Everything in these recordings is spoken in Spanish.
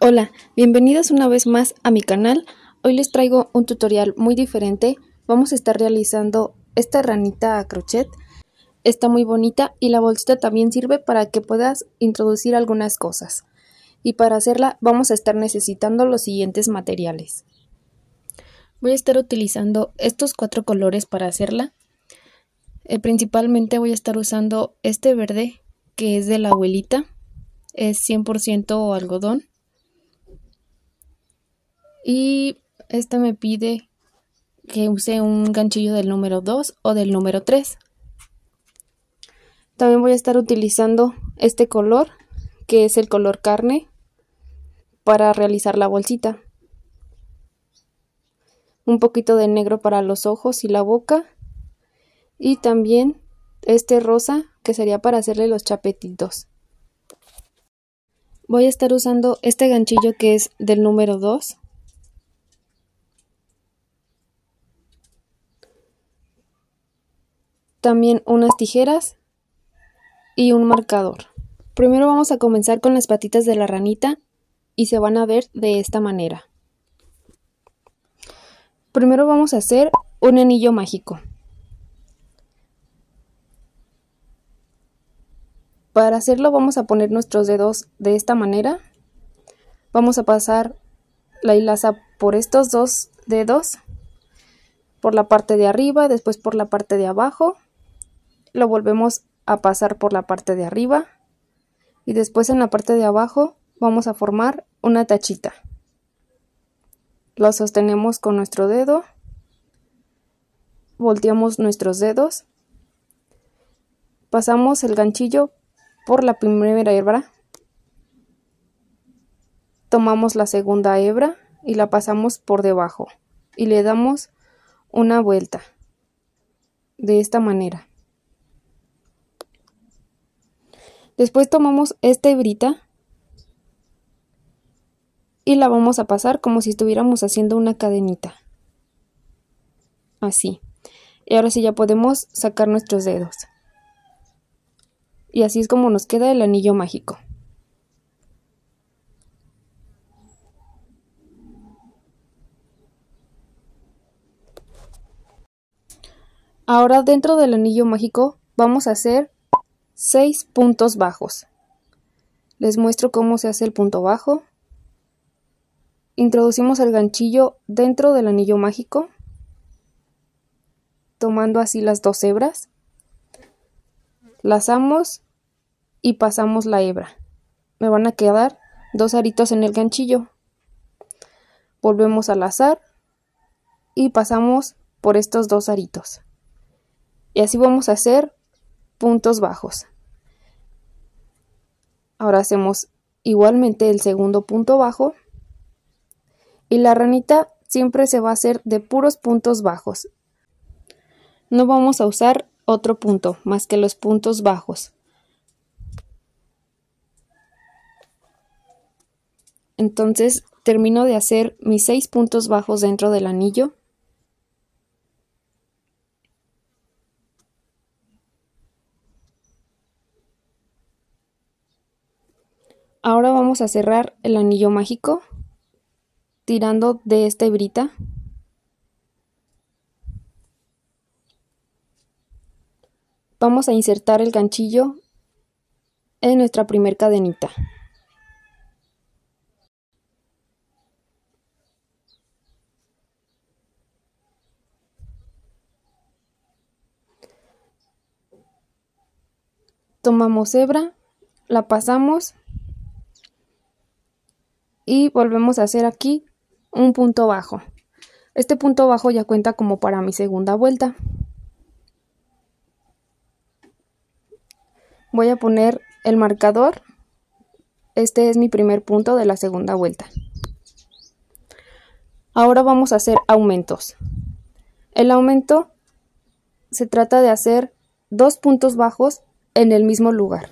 Hola, bienvenidos una vez más a mi canal. Hoy les traigo un tutorial muy diferente. Vamos a estar realizando esta ranita a crochet. Está muy bonita y la bolsita también sirve para que puedas introducir algunas cosas. Y para hacerla vamos a estar necesitando los siguientes materiales. Voy a estar utilizando estos 4 colores para hacerla. Principalmente voy a estar usando este verde que es de la abuelita. Es 100% algodón. Y esta me pide que use un ganchillo del número 2 o del número 3. También voy a estar utilizando este color, que es el color carne, para realizar la bolsita. Un poquito de negro para los ojos y la boca. Y también este rosa, que sería para hacerle los chapetitos. Voy a estar usando este ganchillo que es del número 2. También unas tijeras y un marcador. Primero vamos a comenzar con las patitas de la ranita y se van a ver de esta manera. Primero vamos a hacer un anillo mágico. Para hacerlo vamos a poner nuestros dedos de esta manera. Vamos a pasar la hilaza por estos dos dedos, por la parte de arriba, después por la parte de abajo. Lo volvemos a pasar por la parte de arriba y después en la parte de abajo vamos a formar una tachita. Lo sostenemos con nuestro dedo, volteamos nuestros dedos, pasamos el ganchillo por la primera hebra, tomamos la segunda hebra y la pasamos por debajo y le damos una vuelta de esta manera. Después tomamos esta hebrita y la vamos a pasar como si estuviéramos haciendo una cadenita. Así. Y ahora sí ya podemos sacar nuestros dedos. Y así es como nos queda el anillo mágico. Ahora dentro del anillo mágico vamos a hacer 6 puntos bajos. Les muestro cómo se hace el punto bajo. Introducimos el ganchillo dentro del anillo mágico, tomando así las 2 hebras. Lazamos y pasamos la hebra. Me van a quedar 2 aritos en el ganchillo. Volvemos a lazar y pasamos por estos 2 aritos. Y así vamos a hacer puntos bajos. Ahora hacemos igualmente el segundo punto bajo. Y la ranita siempre se va a hacer de puros puntos bajos. No vamos a usar otro punto más que los puntos bajos. Entonces termino de hacer mis 6 puntos bajos dentro del anillo. Ahora vamos a cerrar el anillo mágico tirando de esta hebrita. Vamos a insertar el ganchillo en nuestra primer cadenita. Tomamos hebra, la pasamos y volvemos a hacer aquí un punto bajo. Este punto bajo ya cuenta como para mi segunda vuelta. Voy a poner el marcador. Este es mi primer punto de la segunda vuelta. Ahora vamos a hacer aumentos. El aumento se trata de hacer 2 puntos bajos en el mismo lugar.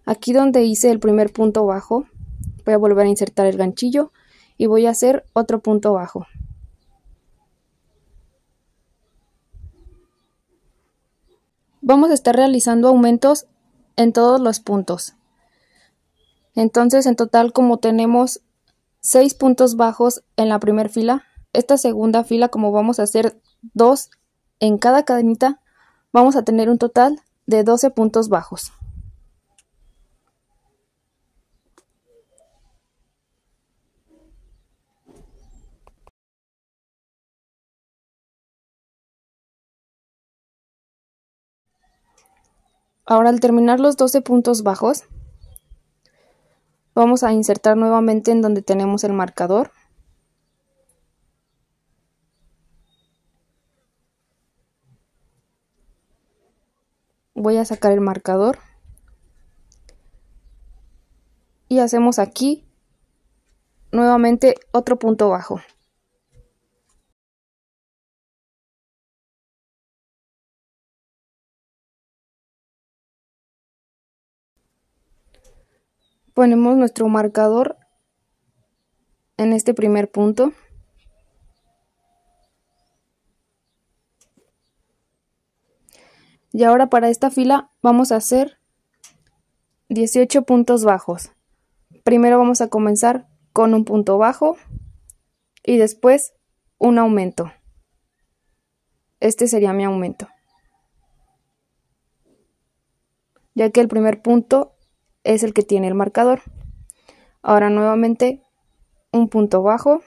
Aquí donde hice el primer punto bajo, voy a volver a insertar el ganchillo y voy a hacer otro punto bajo. Vamos a estar realizando aumentos en todos los puntos. Entonces en total, como tenemos 6 puntos bajos en la primera fila. Esta segunda fila, como vamos a hacer 2 en cada cadenita, vamos a tener un total de 12 puntos bajos. Ahora, al terminar los 12 puntos bajos, vamos a insertar nuevamente en donde tenemos el marcador. Voy a sacar el marcador y hacemos aquí nuevamente otro punto bajo. Ponemos nuestro marcador en este primer punto. Y ahora para esta fila vamos a hacer 18 puntos bajos. Primero vamos a comenzar con un punto bajo y después un aumento. Este sería mi aumento, ya que el primer punto es el que tiene el marcador. Ahora nuevamente un punto bajo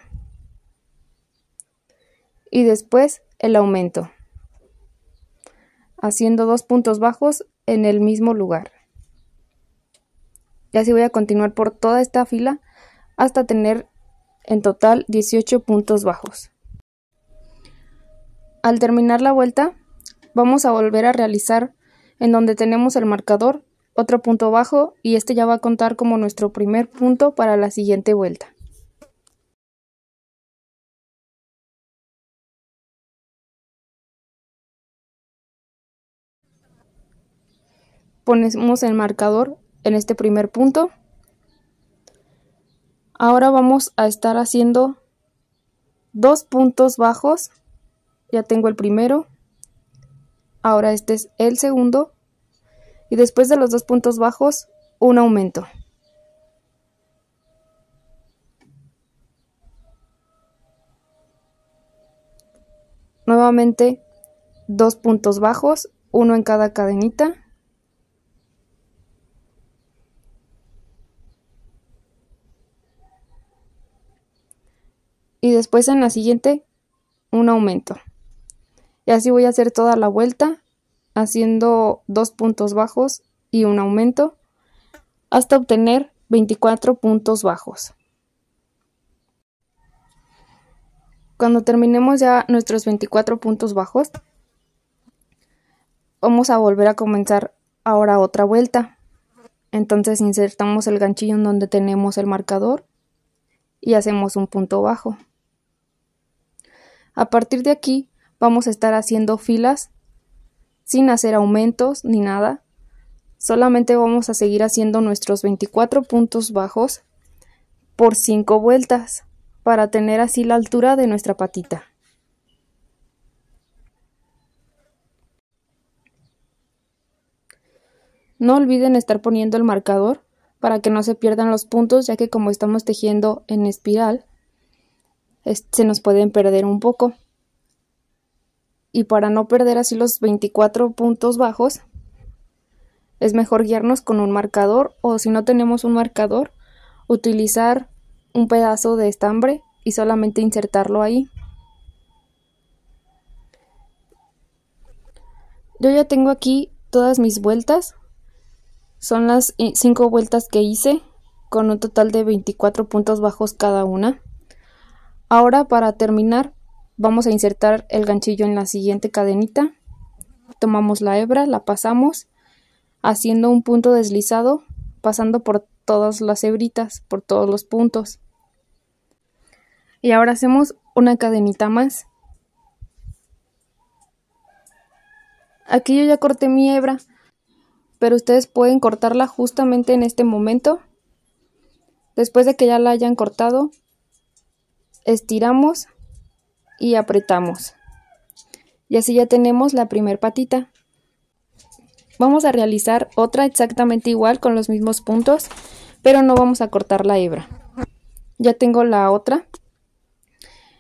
y después el aumento, haciendo 2 puntos bajos en el mismo lugar. Y así voy a continuar por toda esta fila hasta tener en total 18 puntos bajos. Al terminar la vuelta, vamos a volver a realizar en donde tenemos el marcador otro punto bajo, y este ya va a contar como nuestro primer punto para la siguiente vuelta. Ponemos el marcador en este primer punto. Ahora vamos a estar haciendo 2 puntos bajos. Ya tengo el primero. Ahora este es el segundo. Y después de los 2 puntos bajos, un aumento. Nuevamente 2 puntos bajos, uno en cada cadenita. Y después en la siguiente, un aumento. Y así voy a hacer toda la vuelta, haciendo 2 puntos bajos y un aumento, hasta obtener 24 puntos bajos. Cuando terminemos ya nuestros 24 puntos bajos, vamos a volver a comenzar ahora otra vuelta. Entonces insertamos el ganchillo en donde tenemos el marcador y hacemos un punto bajo. A partir de aquí vamos a estar haciendo filas sin hacer aumentos ni nada. Solamente vamos a seguir haciendo nuestros 24 puntos bajos por 5 vueltas para tener así la altura de nuestra patita. No olviden estar poniendo el marcador para que no se pierdan los puntos, ya que como estamos tejiendo en espiral, se nos pueden perder un poco. Y para no perder así los 24 puntos bajos, es mejor guiarnos con un marcador, o si no tenemos un marcador, utilizar un pedazo de estambre y solamente insertarlo ahí. Yo ya tengo aquí todas mis vueltas. Son las 5 vueltas que hice, con un total de 24 puntos bajos cada una. Ahora, para terminar, vamos a insertar el ganchillo en la siguiente cadenita. Tomamos la hebra, la pasamos, haciendo un punto deslizado, pasando por todas las hebritas, por todos los puntos. Y ahora hacemos una cadenita más. Aquí yo ya corté mi hebra, pero ustedes pueden cortarla justamente en este momento. Después de que ya la hayan cortado, estiramos y apretamos. Y así ya tenemos la primer patita. Vamos a realizar otra exactamente igual con los mismos puntos, pero no vamos a cortar la hebra. Ya tengo la otra.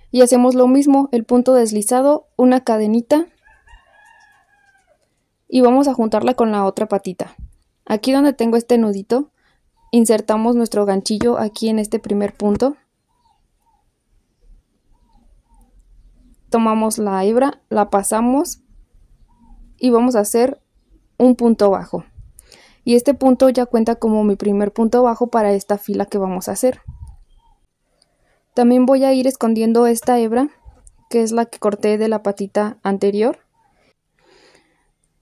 Y hacemos lo mismo, el punto deslizado, una cadenita. Y vamos a juntarla con la otra patita. Aquí donde tengo este nudito, insertamos nuestro ganchillo aquí en este primer punto. Tomamos la hebra, la pasamos y vamos a hacer un punto bajo. Y este punto ya cuenta como mi primer punto bajo para esta fila que vamos a hacer. También voy a ir escondiendo esta hebra, que es la que corté de la patita anterior.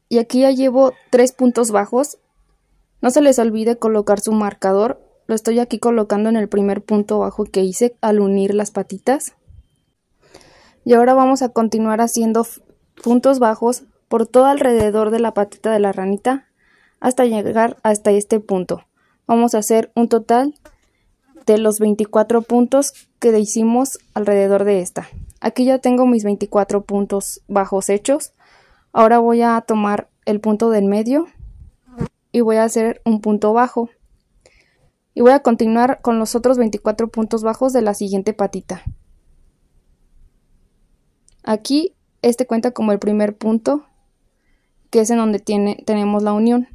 Y aquí ya llevo 3 puntos bajos. No se les olvide colocar su marcador. Lo estoy aquí colocando en el primer punto bajo que hice al unir las patitas. Y ahora vamos a continuar haciendo puntos bajos por todo alrededor de la patita de la ranita hasta llegar hasta este punto. Vamos a hacer un total de los 24 puntos que hicimos alrededor de esta. Aquí ya tengo mis 24 puntos bajos hechos. Ahora voy a tomar el punto del medio y voy a hacer un punto bajo. Y voy a continuar con los otros 24 puntos bajos de la siguiente patita. Aquí este cuenta como el primer punto, que es en donde tenemos la unión.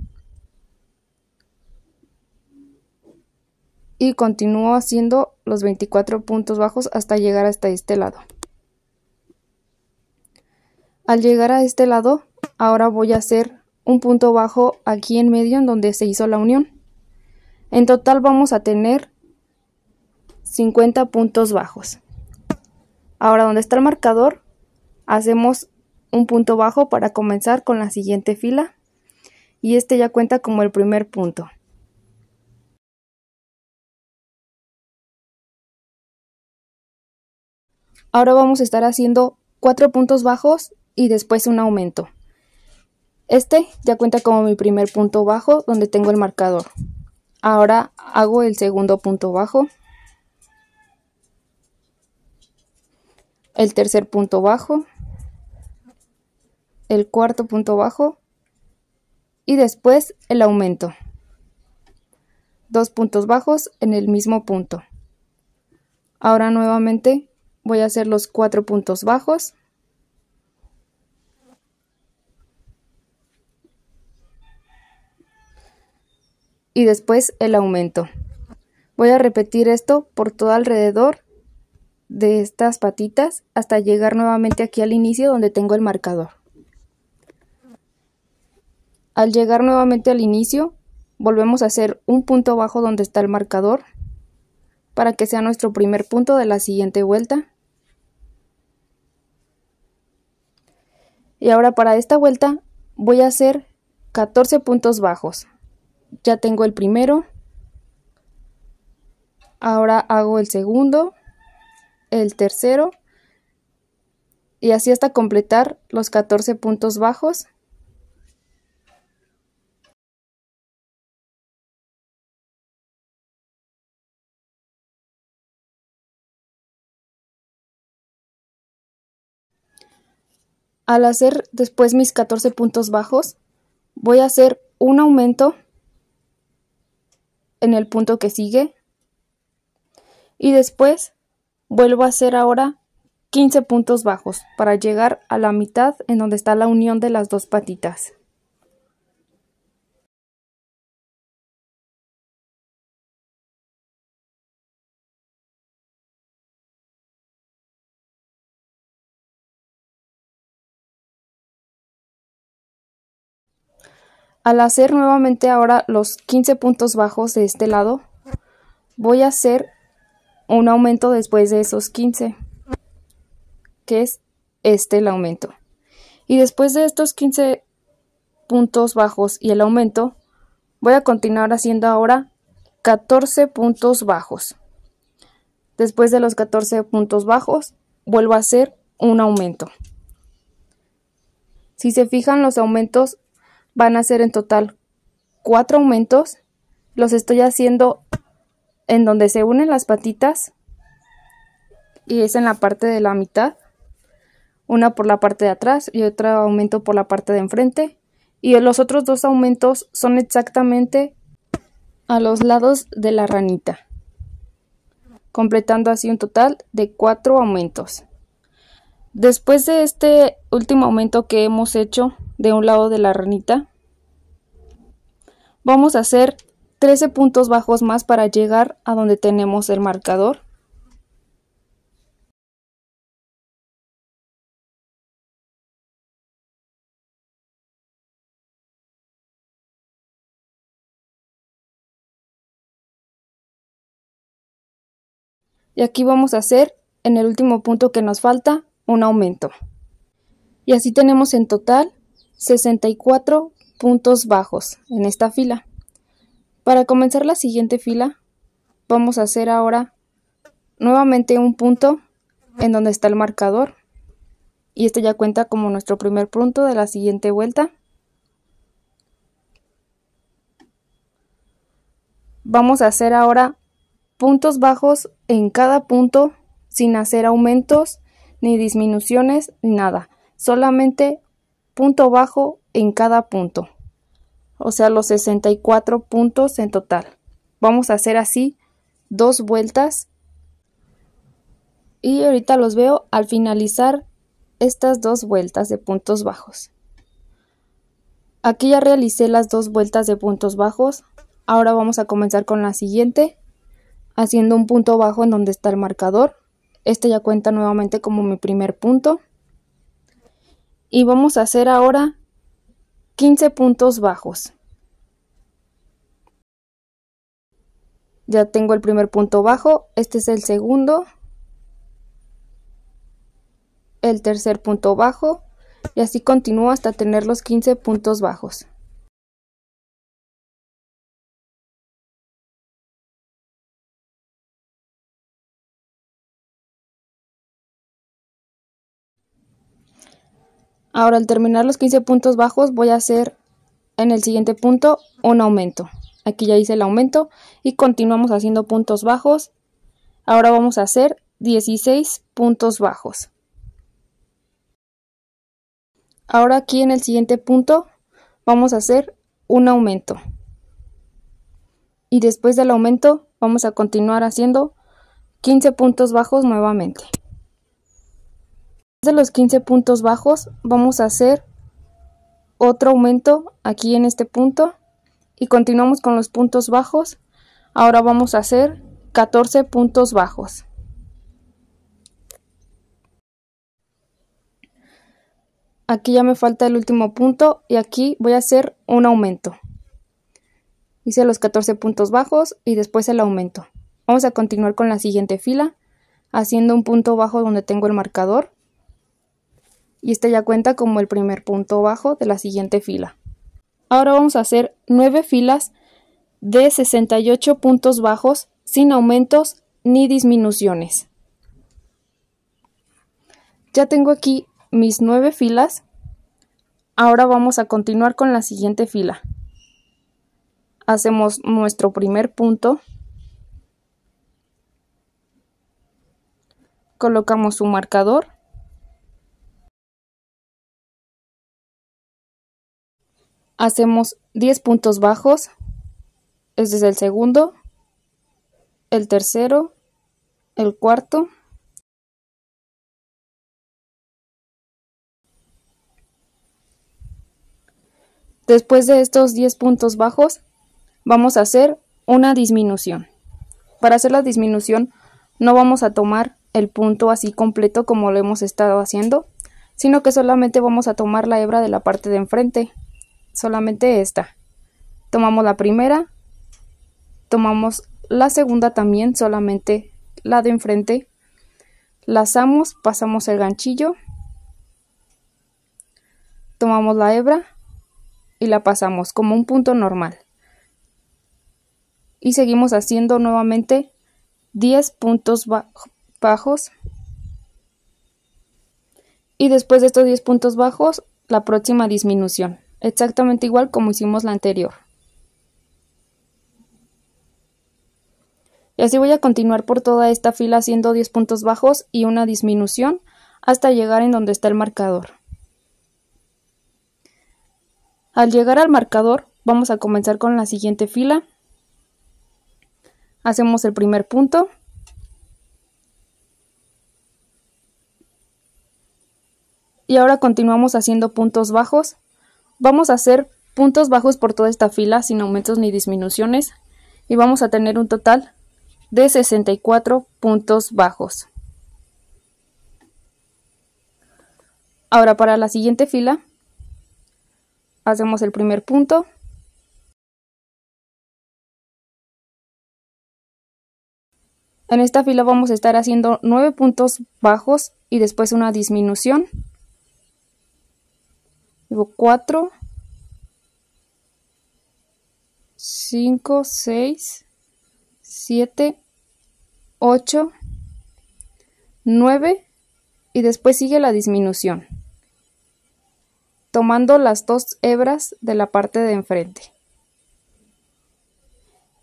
Y continúo haciendo los 24 puntos bajos hasta llegar hasta este lado. Al llegar a este lado, ahora voy a hacer un punto bajo aquí en medio en donde se hizo la unión. En total vamos a tener 50 puntos bajos. Ahora donde está el marcador, hacemos un punto bajo para comenzar con la siguiente fila. Y este ya cuenta como el primer punto. Ahora vamos a estar haciendo 4 puntos bajos y después un aumento. Este ya cuenta como mi primer punto bajo donde tengo el marcador. Ahora hago el segundo punto bajo, el tercer punto bajo, el cuarto punto bajo y después el aumento. 2 puntos bajos en el mismo punto. Ahora nuevamente voy a hacer los 4 puntos bajos. Y después el aumento. Voy a repetir esto por todo alrededor de estas patitas hasta llegar nuevamente aquí al inicio donde tengo el marcador. Al llegar nuevamente al inicio, volvemos a hacer un punto bajo donde está el marcador para que sea nuestro primer punto de la siguiente vuelta. Y ahora para esta vuelta voy a hacer 14 puntos bajos. Ya tengo el primero. Ahora hago el segundo, el tercero y así hasta completar los 14 puntos bajos. Al hacer después mis 14 puntos bajos, voy a hacer un aumento en el punto que sigue y después vuelvo a hacer ahora 15 puntos bajos para llegar a la mitad en donde está la unión de las dos patitas. Al hacer nuevamente ahora los 15 puntos bajos de este lado, voy a hacer un aumento después de esos 15, que es el aumento. Y después de estos 15 puntos bajos y el aumento, voy a continuar haciendo ahora 14 puntos bajos. Después de los 14 puntos bajos, vuelvo a hacer un aumento. Si se fijan, los aumentos van a ser en total 4 aumentos. Los estoy haciendo en donde se unen las patitas y es en la parte de la mitad. Una por la parte de atrás y otro aumento por la parte de enfrente. Y los otros 2 aumentos son exactamente a los lados de la ranita. completando así un total de 4 aumentos. Después de este último aumento que hemos hecho de un lado de la ranita, vamos a hacer 13 puntos bajos más para llegar a donde tenemos el marcador. Y aquí vamos a hacer en el último punto que nos falta un aumento. Y así tenemos en total 64 puntos bajos en esta fila. Para comenzar la siguiente fila, vamos a hacer ahora nuevamente un punto en donde está el marcador. Y este ya cuenta como nuestro primer punto de la siguiente vuelta. Vamos a hacer ahora puntos bajos en cada punto sin hacer aumentos ni disminuciones ni nada. Solamente punto bajo en cada punto. O sea, los 64 puntos en total. Vamos a hacer así 2 vueltas. Y ahorita los veo al finalizar estas 2 vueltas de puntos bajos. Aquí ya realicé las 2 vueltas de puntos bajos. Ahora vamos a comenzar con la siguiente, haciendo un punto bajo en donde está el marcador. Este ya cuenta nuevamente como mi primer punto. Y vamos a hacer ahora 15 puntos bajos. Ya tengo el primer punto bajo, este es el segundo, el tercer punto bajo, y así continúo hasta tener los 15 puntos bajos. Ahora, al terminar los 15 puntos bajos, voy a hacer en el siguiente punto un aumento. Aquí ya hice el aumento y continuamos haciendo puntos bajos. Ahora vamos a hacer 16 puntos bajos. Ahora aquí en el siguiente punto vamos a hacer un aumento. Y después del aumento vamos a continuar haciendo 15 puntos bajos nuevamente. De los 15 puntos bajos vamos a hacer otro aumento aquí en este punto y continuamos con los puntos bajos. Ahora vamos a hacer 14 puntos bajos. Aquí ya me falta el último punto y aquí voy a hacer un aumento. Hice los 14 puntos bajos y después el aumento. Vamos a continuar con la siguiente fila haciendo un punto bajo donde tengo el marcador. Y este ya cuenta como el primer punto bajo de la siguiente fila. Ahora vamos a hacer 9 filas de 68 puntos bajos sin aumentos ni disminuciones. Ya tengo aquí mis 9 filas. Ahora vamos a continuar con la siguiente fila. Hacemos nuestro primer punto. Colocamos un marcador. Hacemos 10 puntos bajos. Este es el segundo, el tercero, el cuarto. Después de estos 10 puntos bajos, vamos a hacer una disminución. Para hacer la disminución, no vamos a tomar el punto así completo como lo hemos estado haciendo, sino que solamente vamos a tomar la hebra de la parte de enfrente. Solamente esta. Tomamos la primera, tomamos la segunda también, solamente la de enfrente, lazamos, pasamos el ganchillo, tomamos la hebra y la pasamos como un punto normal. Y seguimos haciendo nuevamente 10 puntos bajos. Y después de estos 10 puntos bajos, la próxima disminución. Exactamente igual como hicimos la anterior. Y así voy a continuar por toda esta fila haciendo 10 puntos bajos y una disminución hasta llegar en donde está el marcador. Al llegar al marcador vamos a comenzar con la siguiente fila. Hacemos el primer punto. Y ahora continuamos haciendo puntos bajos. Vamos a hacer puntos bajos por toda esta fila sin aumentos ni disminuciones y vamos a tener un total de 64 puntos bajos. Ahora para la siguiente fila hacemos el primer punto, en esta fila vamos a estar haciendo 9 puntos bajos y después una disminución. Luego 4, 5, 6, 7, 8, 9 y después sigue la disminución, tomando las 2 hebras de la parte de enfrente.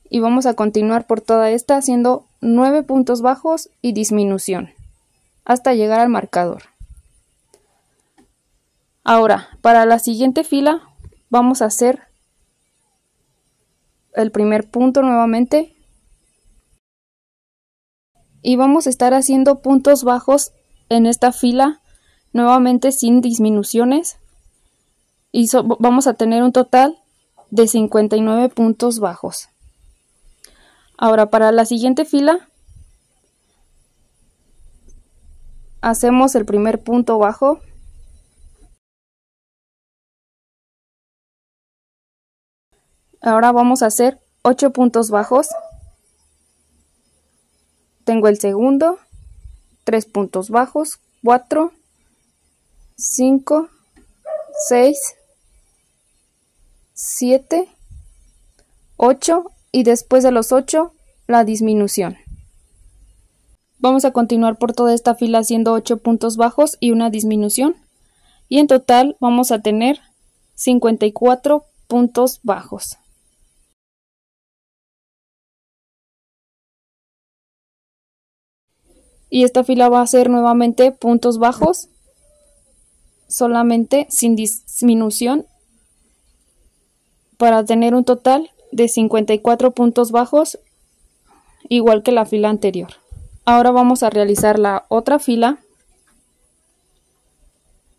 Y vamos a continuar por toda esta haciendo 9 puntos bajos y disminución hasta llegar al marcador. Ahora, para la siguiente fila vamos a hacer el primer punto nuevamente y vamos a estar haciendo puntos bajos en esta fila nuevamente sin disminuciones y vamos a tener un total de 59 puntos bajos. Ahora para la siguiente fila hacemos el primer punto bajo, ahora vamos a hacer 8 puntos bajos, tengo el segundo, 3 puntos bajos, 4, 5, 6, 7, 8 y después de los 8 la disminución. Vamos a continuar por toda esta fila haciendo 8 puntos bajos y una disminución y en total vamos a tener 54 puntos bajos. Y esta fila va a ser nuevamente puntos bajos, solamente sin disminución, para tener un total de 54 puntos bajos, igual que la fila anterior. Ahora vamos a realizar la otra fila.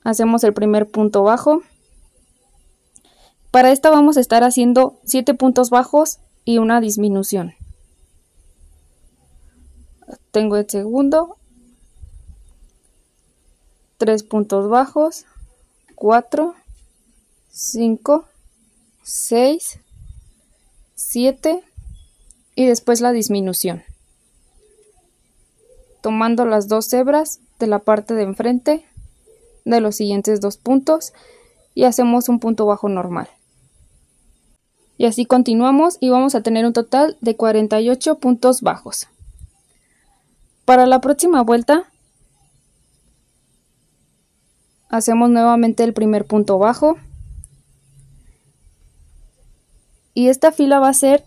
Hacemos el primer punto bajo. Para esta vamos a estar haciendo 7 puntos bajos y una disminución. Tengo el segundo, 3 puntos bajos, 4, 5, 6, 7 y después la disminución, tomando las 2 hebras de la parte de enfrente de los siguientes 2 puntos y hacemos un punto bajo normal. Y así continuamos y vamos a tener un total de 48 puntos bajos. Para la próxima vuelta hacemos nuevamente el primer punto bajo y esta fila va a ser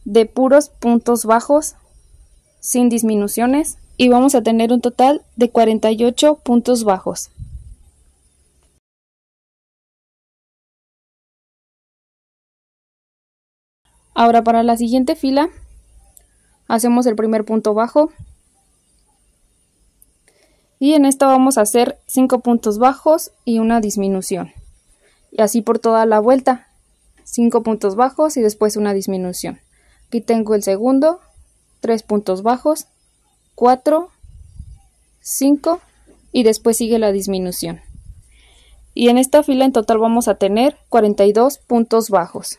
de puros puntos bajos sin disminuciones y vamos a tener un total de 48 puntos bajos. Ahora para la siguiente fila hacemos el primer punto bajo y en esta vamos a hacer 5 puntos bajos y una disminución y así por toda la vuelta, 5 puntos bajos y después una disminución. Aquí tengo el segundo, 3 puntos bajos, 4, 5 y después sigue la disminución. Y en esta fila en total vamos a tener 42 puntos bajos.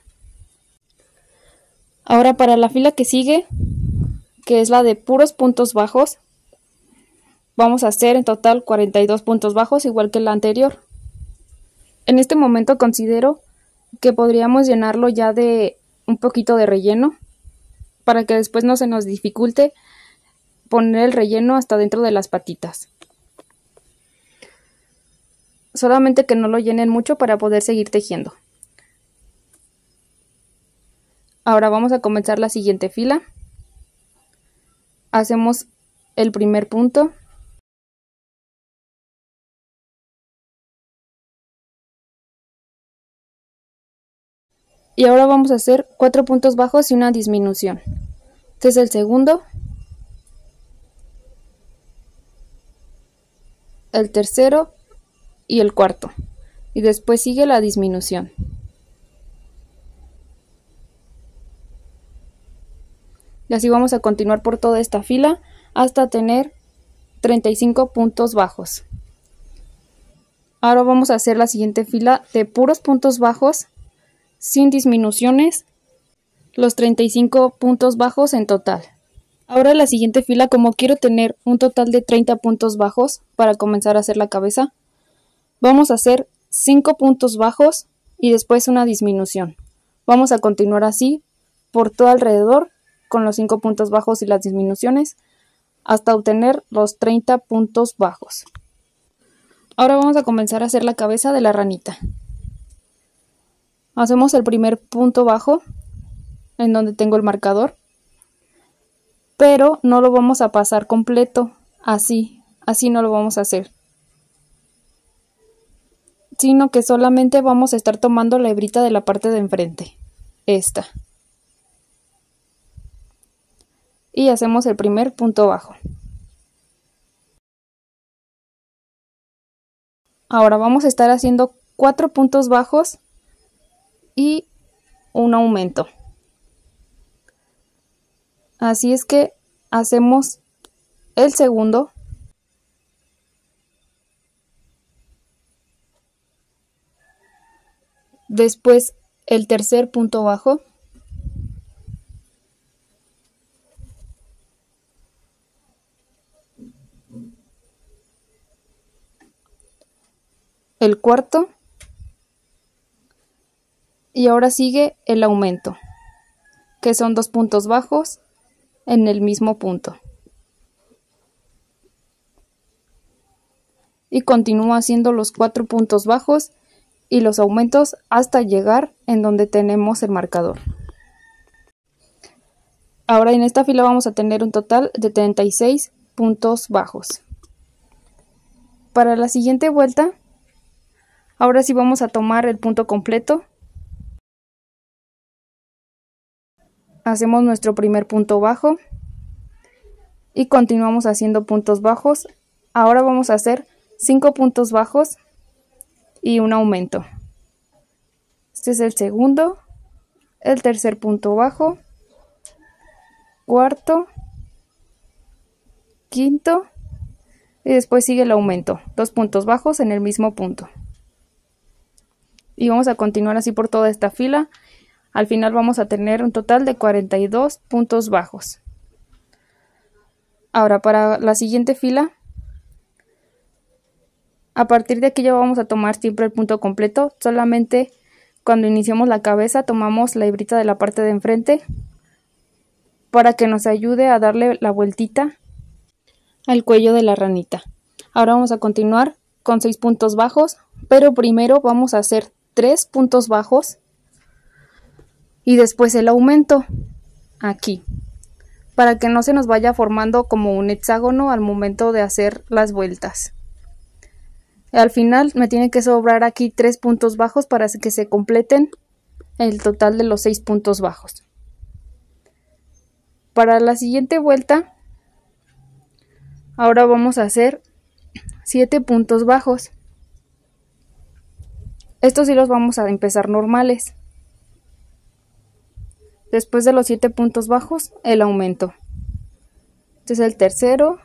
Ahora para la fila que sigue, que es la de puros puntos bajos, vamos a hacer en total 42 puntos bajos igual que la anterior. En este momento considero que podríamos llenarlo ya de un poquito de relleno para que después no se nos dificulte poner el relleno hasta dentro de las patitas. Solamente que no lo llenen mucho para poder seguir tejiendo. Ahora vamos a comenzar la siguiente fila. Hacemos el primer punto. Y ahora vamos a hacer 4 puntos bajos y una disminución. Este es el segundo, el tercero, y el cuarto. Y después sigue la disminución. Y así vamos a continuar por toda esta fila hasta tener 35 puntos bajos. Ahora vamos a hacer la siguiente fila de puros puntos bajos sin disminuciones, los 35 puntos bajos en total. Ahora la siguiente fila, como quiero tener un total de 30 puntos bajos para comenzar a hacer la cabeza, vamos a hacer 5 puntos bajos y después una disminución. Vamos a continuar así por todo alrededor con los 5 puntos bajos y las disminuciones hasta obtener los 30 puntos bajos. Ahora vamos a comenzar a hacer la cabeza de la ranita. Hacemos el primer punto bajo en donde tengo el marcador, pero no lo vamos a pasar completo así no lo vamos a hacer, sino que solamente vamos a estar tomando la hebrita de la parte de enfrente, esta, y hacemos el primer punto bajo. Ahora vamos a estar haciendo 4 puntos bajos y un aumento. Así es que hacemos el segundo, después el tercer punto bajo, el cuarto y ahora sigue el aumento, que son 2 puntos bajos en el mismo punto. Y continúo haciendo los 4 puntos bajos y los aumentos hasta llegar en donde tenemos el marcador. Ahora en esta fila vamos a tener un total de 36 puntos bajos. Para la siguiente vuelta, ahora sí vamos a tomar el punto completo. Hacemos nuestro primer punto bajo y continuamos haciendo puntos bajos. Ahora vamos a hacer 5 puntos bajos y un aumento. Este es el segundo, el tercer punto bajo, cuarto, quinto y después sigue el aumento, 2 puntos bajos en el mismo punto. Y vamos a continuar así por toda esta fila. Al final vamos a tener un total de 42 puntos bajos. Ahora para la siguiente fila, a partir de aquí ya vamos a tomar siempre el punto completo. Solamente cuando iniciamos la cabeza tomamos la hebrita de la parte de enfrente para que nos ayude a darle la vueltita al cuello de la ranita. Ahora vamos a continuar con 6 puntos bajos, pero primero vamos a hacer 3 puntos bajos y después el aumento aquí, para que no se nos vaya formando como un hexágono al momento de hacer las vueltas. Al final me tiene que sobrar aquí 3 puntos bajos para que se completen el total de los 6 puntos bajos. Para la siguiente vuelta, ahora vamos a hacer 7 puntos bajos. Estos sí los vamos a empezar normales. Después de los 7 puntos bajos, el aumento. Este es el tercero.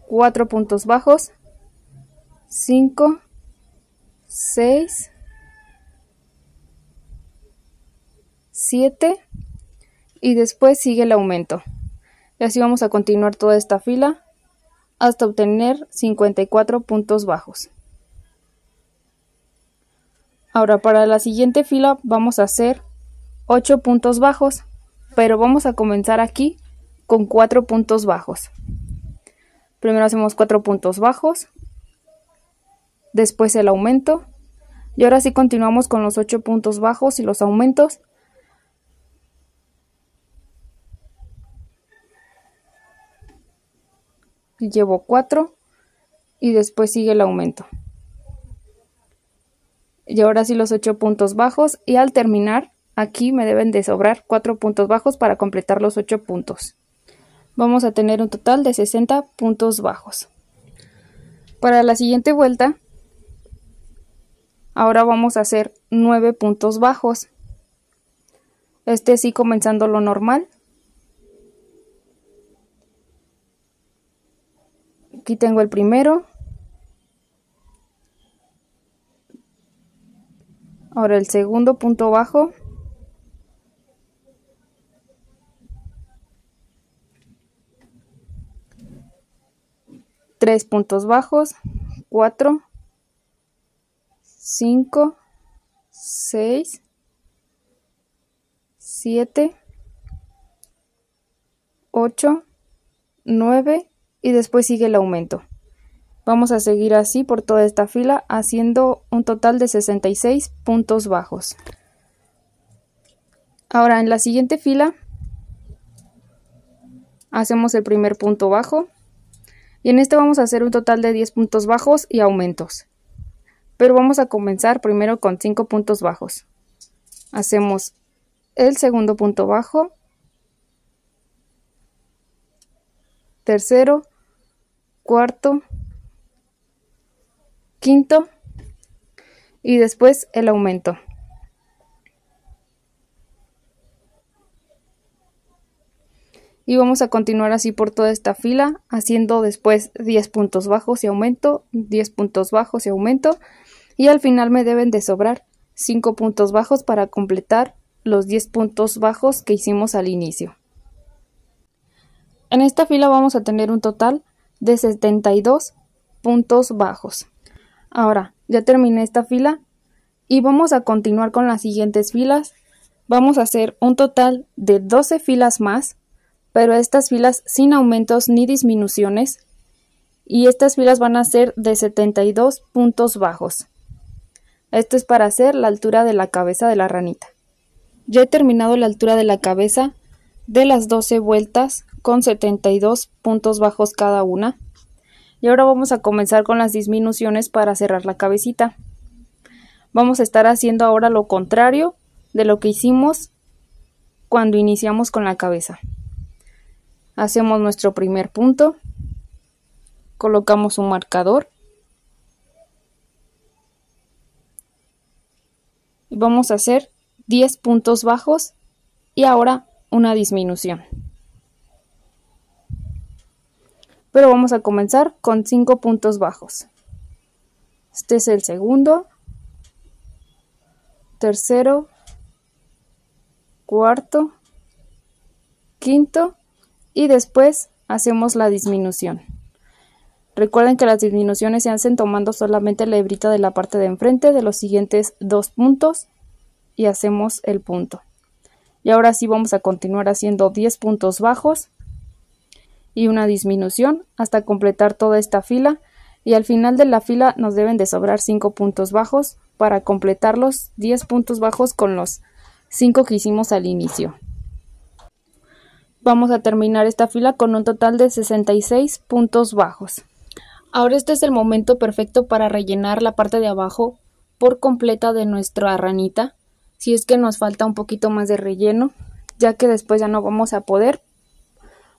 4 puntos bajos. 5, 6, 7 y después sigue el aumento. Y así vamos a continuar toda esta fila hasta obtener 54 puntos bajos. Ahora para la siguiente fila vamos a hacer 8 puntos bajos, pero vamos a comenzar aquí con 4 puntos bajos. Primero hacemos 4 puntos bajos, después el aumento y ahora sí continuamos con los 8 puntos bajos y los aumentos. Llevo 4 y después sigue el aumento. Y ahora sí los 8 puntos bajos y al terminar aquí me deben de sobrar 4 puntos bajos para completar los 8 puntos. Vamos a tener un total de 60 puntos bajos. Para la siguiente vuelta, ahora vamos a hacer 9 puntos bajos. Sí comenzando lo normal. Aquí tengo el primero. Ahora el segundo punto bajo. Tres puntos bajos. 4, 5, 6, 7, 8, 9 y después sigue el aumento. Vamos a seguir así por toda esta fila haciendo un total de 66 puntos bajos. Ahora en la siguiente fila hacemos el primer punto bajo y en este vamos a hacer un total de 10 puntos bajos y aumentos. Pero vamos a comenzar primero con 5 puntos bajos. Hacemos el segundo punto bajo, tercero, cuarto, quinto y después el aumento. Y vamos a continuar así por toda esta fila, haciendo después 10 puntos bajos y aumento, 10 puntos bajos y aumento, y al final me deben de sobrar 5 puntos bajos para completar los 10 puntos bajos que hicimos al inicio. En esta fila vamos a tener un total de 72 puntos bajos. Ahora, ya terminé esta fila y vamos a continuar con las siguientes filas. Vamos a hacer un total de 12 filas más, pero estas filas sin aumentos ni disminuciones, y estas filas van a ser de 72 puntos bajos. Esto es para hacer la altura de la cabeza de la ranita. Ya he terminado la altura de la cabeza de las 12 vueltas con 72 puntos bajos cada una. Y ahora vamos a comenzar con las disminuciones para cerrar la cabecita. Vamos a estar haciendo ahora lo contrario de lo que hicimos cuando iniciamos con la cabeza. Hacemos nuestro primer punto, colocamos un marcador y vamos a hacer 10 puntos bajos y ahora una disminución. Pero vamos a comenzar con 5 puntos bajos. Este es el segundo, tercero, cuarto, quinto y después hacemos la disminución. Recuerden que las disminuciones se hacen tomando solamente la hebrita de la parte de enfrente de los siguientes 2 puntos y hacemos el punto. Y ahora sí vamos a continuar haciendo 10 puntos bajos y una disminución hasta completar toda esta fila, y al final de la fila nos deben de sobrar 5 puntos bajos para completar los 10 puntos bajos con los 5 que hicimos al inicio. Vamos a terminar esta fila con un total de 66 puntos bajos. Ahora este es el momento perfecto para rellenar la parte de abajo por completa de nuestra ranita, si es que nos falta un poquito más de relleno, ya que después ya no vamos a poder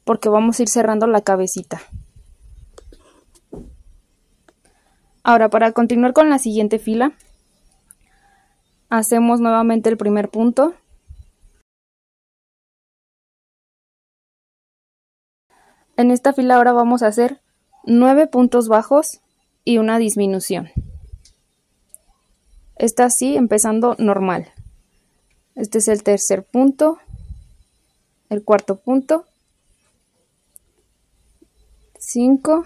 porque vamos a ir cerrando la cabecita. Ahora, para continuar con la siguiente fila, hacemos nuevamente el primer punto. En esta fila ahora vamos a hacer 9 puntos bajos y una disminución. Está así, empezando normal. Este es el tercer punto, el cuarto punto, 5,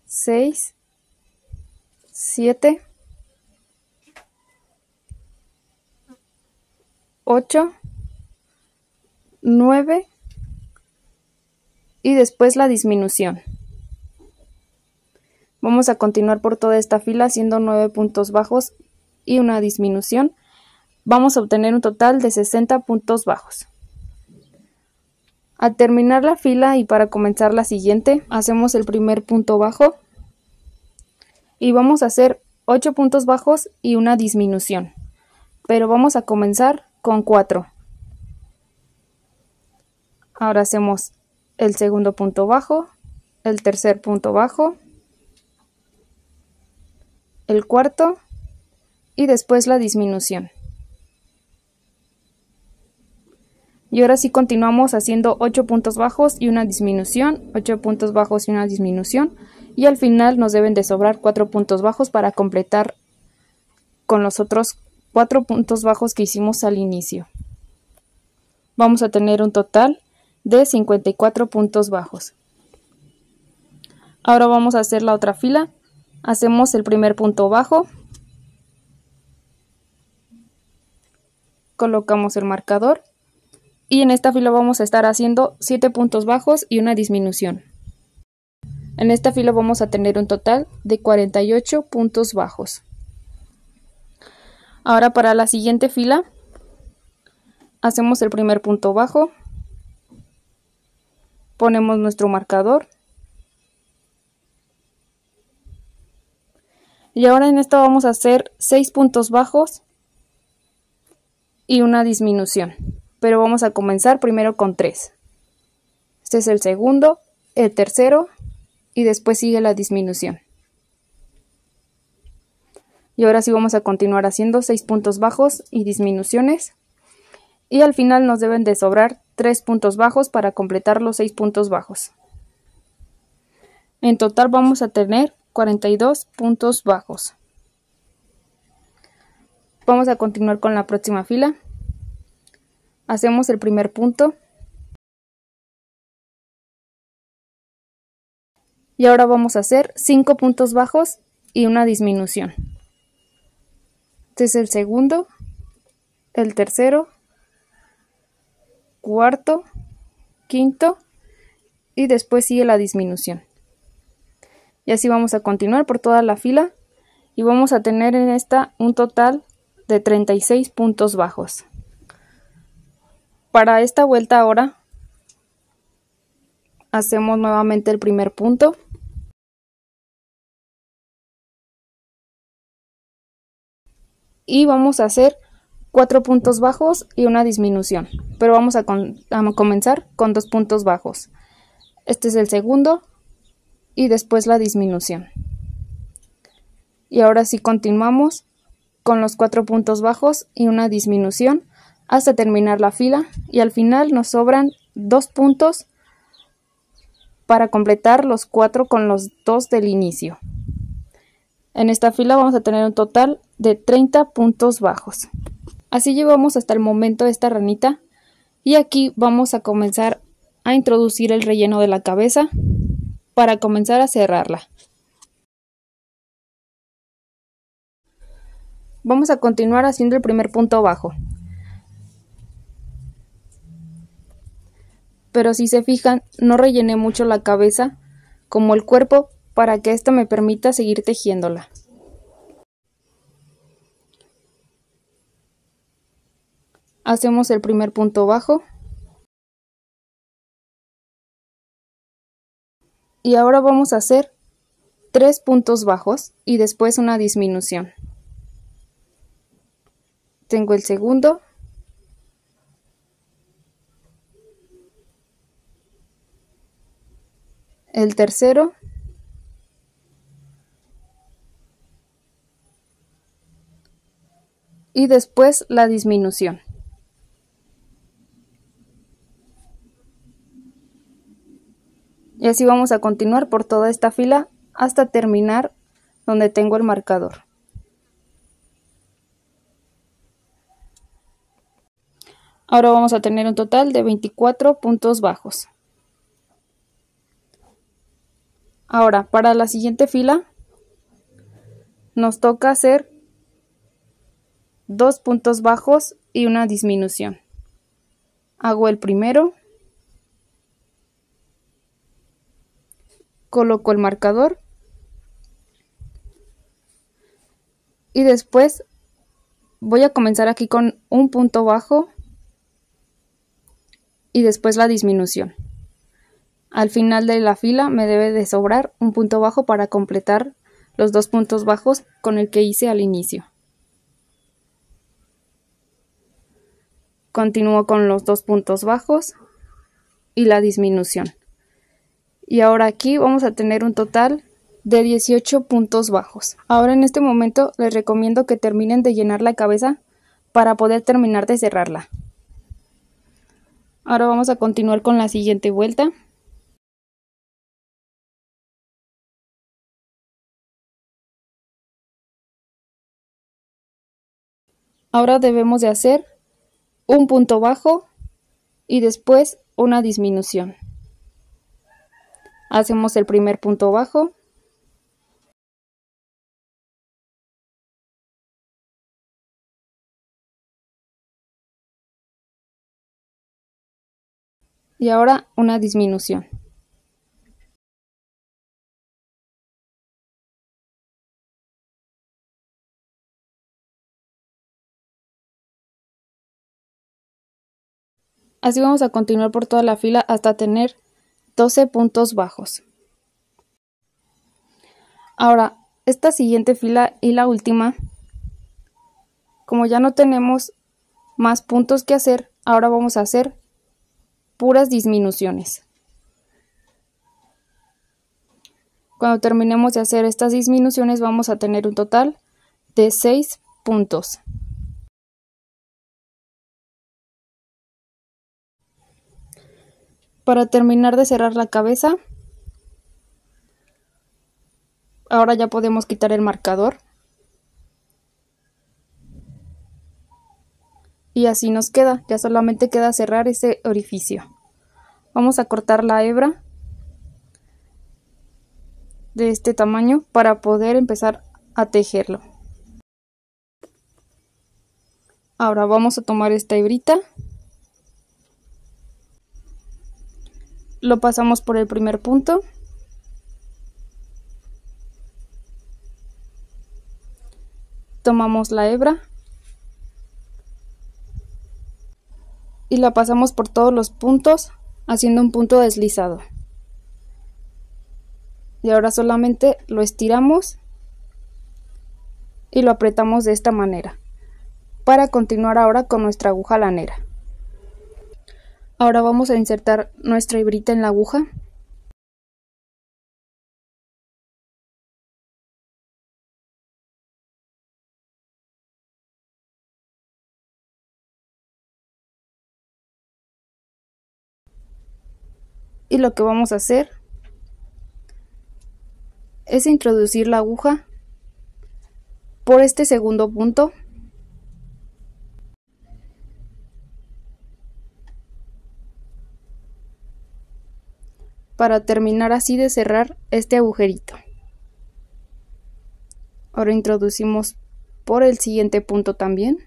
6, 7, 8, 9 y después la disminución. Vamos a continuar por toda esta fila haciendo 9 puntos bajos y una disminución. Vamos a obtener un total de 60 puntos bajos. Al terminar la fila y para comenzar la siguiente, hacemos el primer punto bajo y vamos a hacer 8 puntos bajos y una disminución, pero vamos a comenzar con 4. Ahora hacemos el segundo punto bajo, el tercer punto bajo, el cuarto y después la disminución. Y ahora sí continuamos haciendo 8 puntos bajos y una disminución, 8 puntos bajos y una disminución, y al final nos deben de sobrar 4 puntos bajos para completar con los otros 4 puntos bajos que hicimos al inicio. Vamos a tener un total de 54 puntos bajos. Ahora vamos a hacer la otra fila. Hacemos el primer punto bajo, colocamos el marcador y en esta fila vamos a estar haciendo 7 puntos bajos y una disminución. En esta fila vamos a tener un total de 48 puntos bajos. Ahora para la siguiente fila hacemos el primer punto bajo, ponemos nuestro marcador y ahora en esta vamos a hacer 6 puntos bajos y una disminución, pero vamos a comenzar primero con 3. Este es el segundo, el tercero y después sigue la disminución. Y ahora sí vamos a continuar haciendo 6 puntos bajos y disminuciones. Y al final nos deben de sobrar 3 puntos bajos para completar los 6 puntos bajos. En total vamos a tener 42 puntos bajos. Vamos a continuar con la próxima fila. Hacemos el primer punto. Y ahora vamos a hacer 5 puntos bajos y una disminución. Este es el segundo, el tercero, cuarto, quinto y después sigue la disminución. Y así vamos a continuar por toda la fila y vamos a tener en esta un total de 36 puntos bajos. Para esta vuelta ahora hacemos nuevamente el primer punto. Y vamos a hacer 4 puntos bajos y una disminución, pero vamos a comenzar con 2 puntos bajos. Este es el segundo y después la disminución. Y ahora sí continuamos con los 4 puntos bajos y una disminución hasta terminar la fila y al final nos sobran 2 puntos para completar los 4 con los 2 del inicio. En esta fila vamos a tener un total de 30 puntos bajos. Así llevamos hasta el momento esta ranita y aquí vamos a comenzar a introducir el relleno de la cabeza para comenzar a cerrarla. Vamos a continuar haciendo el primer punto bajo. Pero si se fijan, no rellené mucho la cabeza como el cuerpo para que esto me permita seguir tejiéndola. Hacemos el primer punto bajo. Y ahora vamos a hacer 3 puntos bajos y después una disminución. Tengo el segundo. El tercero. Y después la disminución. Y así vamos a continuar por toda esta fila hasta terminar donde tengo el marcador. Ahora vamos a tener un total de 24 puntos bajos. Ahora, para la siguiente fila, nos toca hacer 2 puntos bajos y una disminución. Hago el primero. Coloco el marcador. Y después voy a comenzar aquí con un punto bajo y después la disminución. Al final de la fila me debe de sobrar un punto bajo para completar los 2 puntos bajos con el que hice al inicio. Continúo con los 2 puntos bajos y la disminución. Y ahora aquí vamos a tener un total de 18 puntos bajos. Ahora en este momento les recomiendo que terminen de llenar la cabeza para poder terminar de cerrarla. Ahora vamos a continuar con la siguiente vuelta. Ahora debemos de hacer un punto bajo y después una disminución. Hacemos el primer punto bajo. Y ahora una disminución. Así vamos a continuar por toda la fila hasta tener 12 puntos bajos. Ahora, esta siguiente fila y la última, como ya no tenemos más puntos que hacer, ahora vamos a hacer puras disminuciones. Cuando terminemos de hacer estas disminuciones vamos a tener un total de 6 puntos. Para terminar de cerrar la cabeza, ahora ya podemos quitar el marcador. Y así nos queda, ya solamente queda cerrar ese orificio. Vamos a cortar la hebra de este tamaño para poder empezar a tejerlo. Ahora vamos a tomar esta hebrita, lo pasamos por el primer punto, tomamos la hebra y la pasamos por todos los puntos haciendo un punto deslizado. Y ahora solamente lo estiramos y lo apretamos de esta manera para continuar ahora con nuestra aguja lanera. Ahora vamos a insertar nuestra hebrita en la aguja. Y lo que vamos a hacer es introducir la aguja por este segundo punto para terminar así de cerrar este agujerito. Ahora introducimos por el siguiente punto también.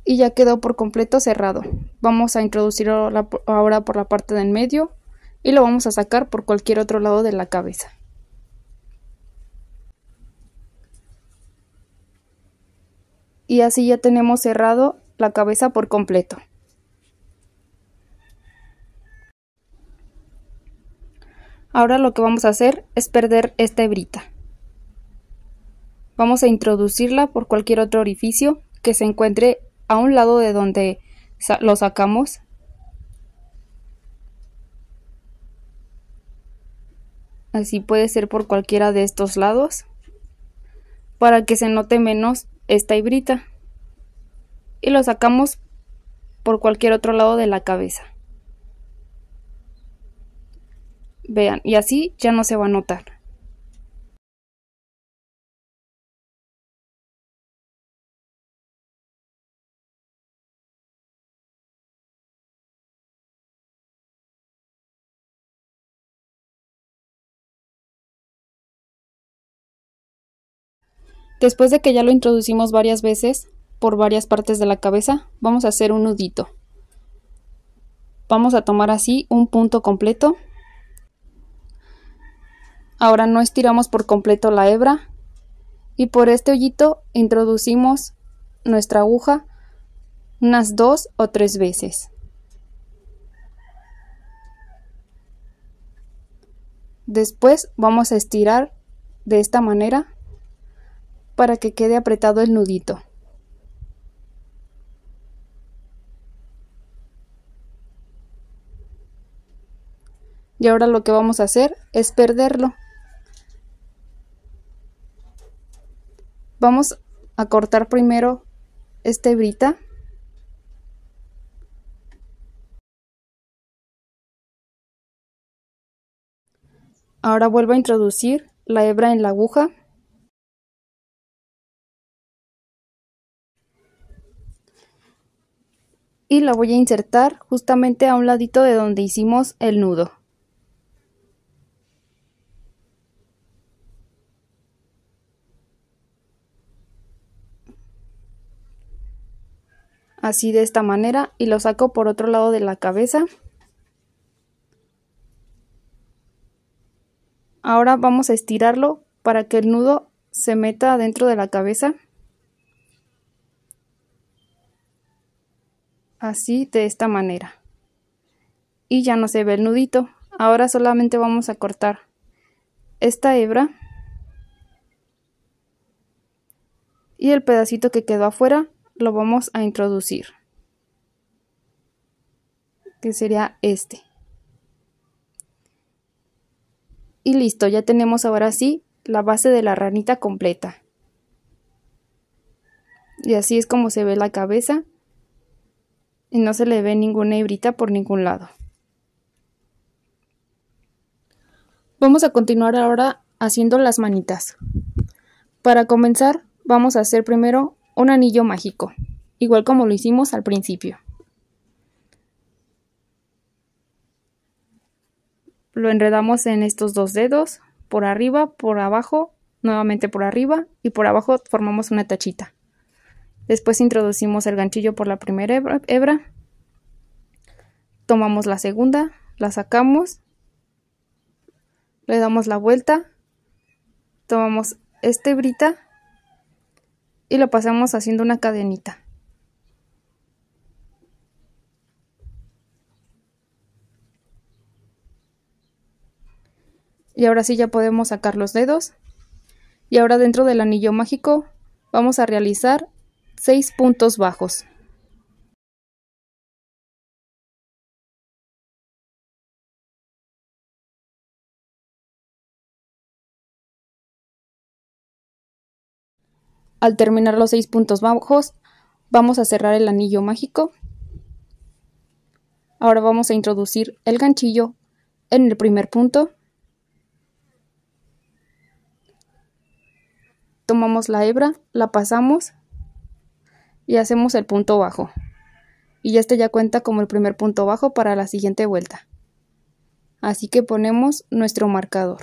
Y ya quedó por completo cerrado. Vamos a introducirlo ahora por la parte del medio y lo vamos a sacar por cualquier otro lado de la cabeza. Y así ya tenemos cerrado la cabeza por completo. Ahora lo que vamos a hacer es perder esta hebrita. Vamos a introducirla por cualquier otro orificio que se encuentre a un lado de donde lo sacamos. Así puede ser por cualquiera de estos lados para que se note menos esta hebrita. Y lo sacamos por cualquier otro lado de la cabeza. Vean, y así ya no se va a notar. Después de que ya lo introducimos varias veces por varias partes de la cabeza, vamos a hacer un nudito. Vamos a tomar así un punto completo. Ahora no estiramos por completo la hebra y por este hoyito introducimos nuestra aguja unas 2 o 3 veces. Después vamos a estirar de esta manera para que quede apretado el nudito. Y ahora lo que vamos a hacer es perderlo. Vamos a cortar primero esta hebrita. Ahora vuelvo a introducir la hebra en la aguja. Y la voy a insertar justamente a un ladito de donde hicimos el nudo. Así, de esta manera, y lo saco por otro lado de la cabeza. Ahora vamos a estirarlo para que el nudo se meta dentro de la cabeza. Así, de esta manera. Y ya no se ve el nudito. Ahora solamente vamos a cortar esta hebra. Y el pedacito que quedó afuera lo vamos a introducir, que sería este. Y listo, ya tenemos ahora sí la base de la ranita completa. Y así es como se ve la cabeza. Y no se le ve ninguna hebrita por ningún lado. Vamos a continuar ahora haciendo las manitas. Para comenzar, vamos a hacer primero un anillo mágico, igual como lo hicimos al principio. Lo enredamos en estos dos dedos, por arriba, por abajo, nuevamente por arriba y por abajo formamos una tachita. Después introducimos el ganchillo por la primera hebra, tomamos la segunda, la sacamos, le damos la vuelta, tomamos esta hebrita y lo pasamos haciendo una cadenita. Y ahora sí ya podemos sacar los dedos. Y ahora dentro del anillo mágico vamos a realizar 6 puntos bajos. Al terminar los 6 puntos bajos, vamos a cerrar el anillo mágico. Ahora vamos a introducir el ganchillo en el primer punto. Tomamos la hebra, la pasamos y hacemos el punto bajo. Y este ya cuenta como el primer punto bajo para la siguiente vuelta. Así que ponemos nuestro marcador.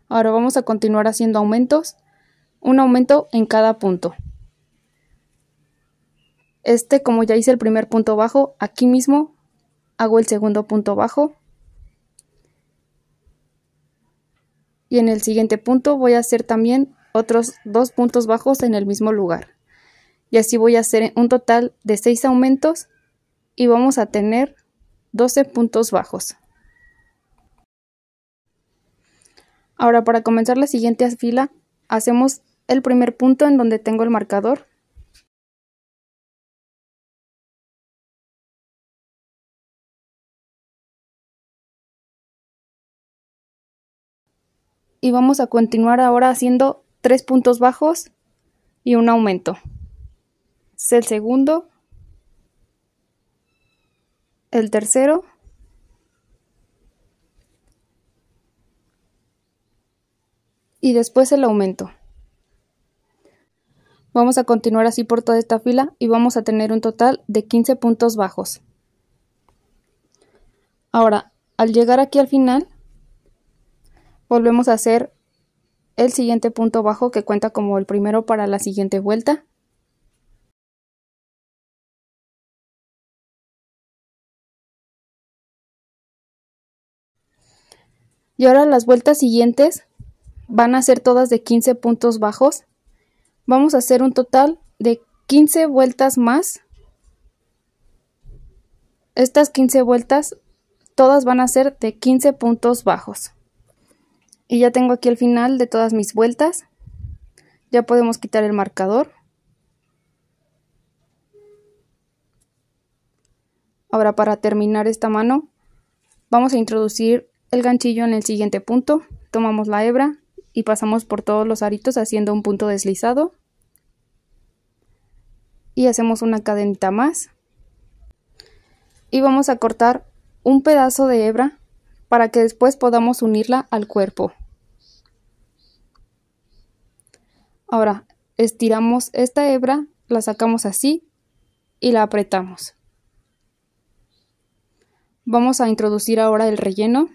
Ahora vamos a continuar haciendo aumentos, un aumento en cada punto. Como ya hice el primer punto bajo, aquí mismo hago el segundo punto bajo. Y en el siguiente punto voy a hacer también otros 2 puntos bajos en el mismo lugar. Y así voy a hacer un total de 6 aumentos y vamos a tener 12 puntos bajos. Ahora, para comenzar la siguiente fila, hacemos el primer punto en donde tengo el marcador. Y vamos a continuar ahora haciendo 3 puntos bajos y un aumento. Es el segundo, el tercero y después el aumento. Vamos a continuar así por toda esta fila y vamos a tener un total de 15 puntos bajos. Ahora, al llegar aquí al final, volvemos a hacer el siguiente punto bajo que cuenta como el primero para la siguiente vuelta. Y ahora las vueltas siguientes van a ser todas de 15 puntos bajos. Vamos a hacer un total de 15 vueltas más. Estas 15 vueltas todas van a ser de 15 puntos bajos. Y ya tengo aquí el final de todas mis vueltas. Ya podemos quitar el marcador. Ahora, para terminar esta mano, Vamos a introducir el ganchillo en el siguiente punto, tomamos la hebra y pasamos por todos los aritos haciendo un punto deslizado y hacemos una cadenita más y vamos a cortar un pedazo de hebra para que después podamos unirla al cuerpo. Ahora estiramos esta hebra, la sacamos así y la apretamos. Vamos a introducir ahora el relleno.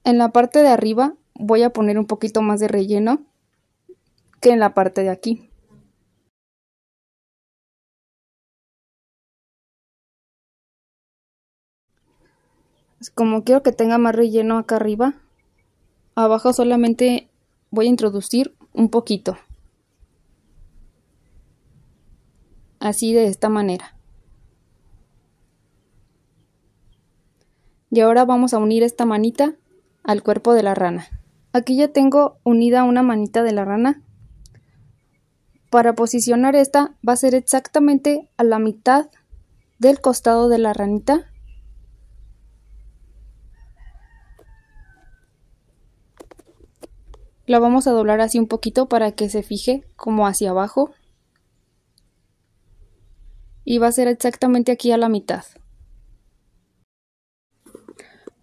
En la parte de arriba voy a poner un poquito más de relleno que en la parte de aquí. Como quiero que tenga más relleno acá arriba, abajo solamente voy a introducir un poquito. Así, de esta manera. Y ahora vamos a unir esta manita al cuerpo de la rana. Aquí ya tengo unida una manita de la rana. Para posicionar esta va a ser exactamente a la mitad del costado de la ranita. La vamos a doblar así un poquito para que se fije como hacia abajo. Y va a ser exactamente aquí a la mitad.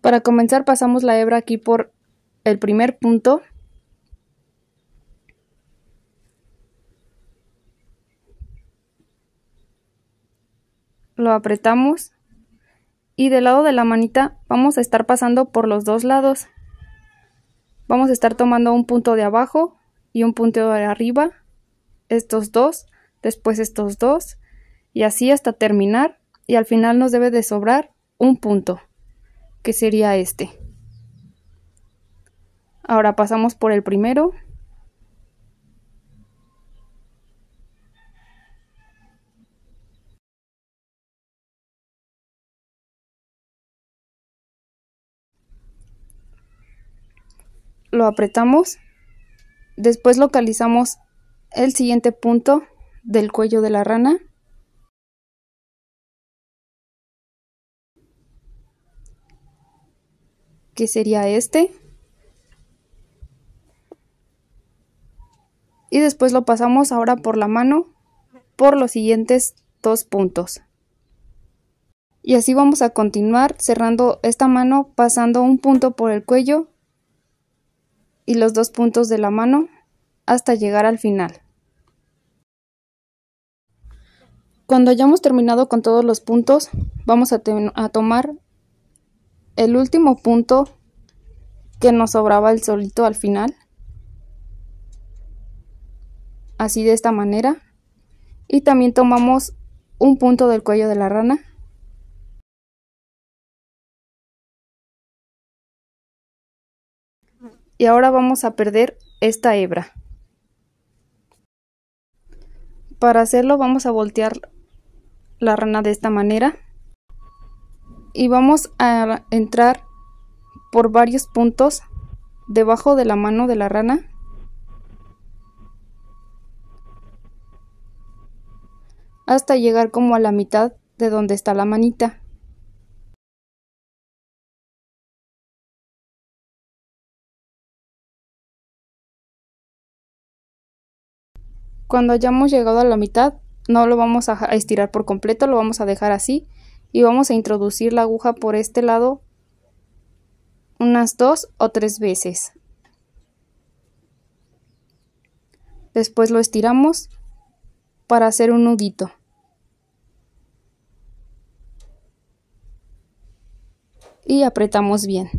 Para comenzar pasamos la hebra aquí por el primer punto. Lo apretamos y del lado de la manita vamos a estar pasando por los dos lados. Vamos a estar tomando un punto de abajo y un punto de arriba, estos dos, después estos dos y así hasta terminar, y al final nos debe de sobrar un punto, que sería este. Ahora pasamos por el primero. Lo apretamos, después localizamos el siguiente punto del cuello de la rana. Que sería este. Y después lo pasamos ahora por la mano por los siguientes dos puntos. Y así vamos a continuar cerrando esta mano pasando un punto por el cuello y los dos puntos de la mano hasta llegar al final. Cuando hayamos terminado con todos los puntos, vamos a tomar el último punto que nos sobraba el solito al final, así de esta manera, y también tomamos un punto del cuello de la rana y ahora vamos a perder esta hebra. Para hacerlo vamos a voltear la rana de esta manera y vamos a entrar por varios puntos debajo de la mano de la rana hasta llegar como a la mitad de donde está la manita. Cuando hayamos llegado a la mitad, no lo vamos a estirar por completo, lo vamos a dejar así y vamos a introducir la aguja por este lado unas 2 o 3 veces. Después lo estiramos para hacer un nudito. Y apretamos bien.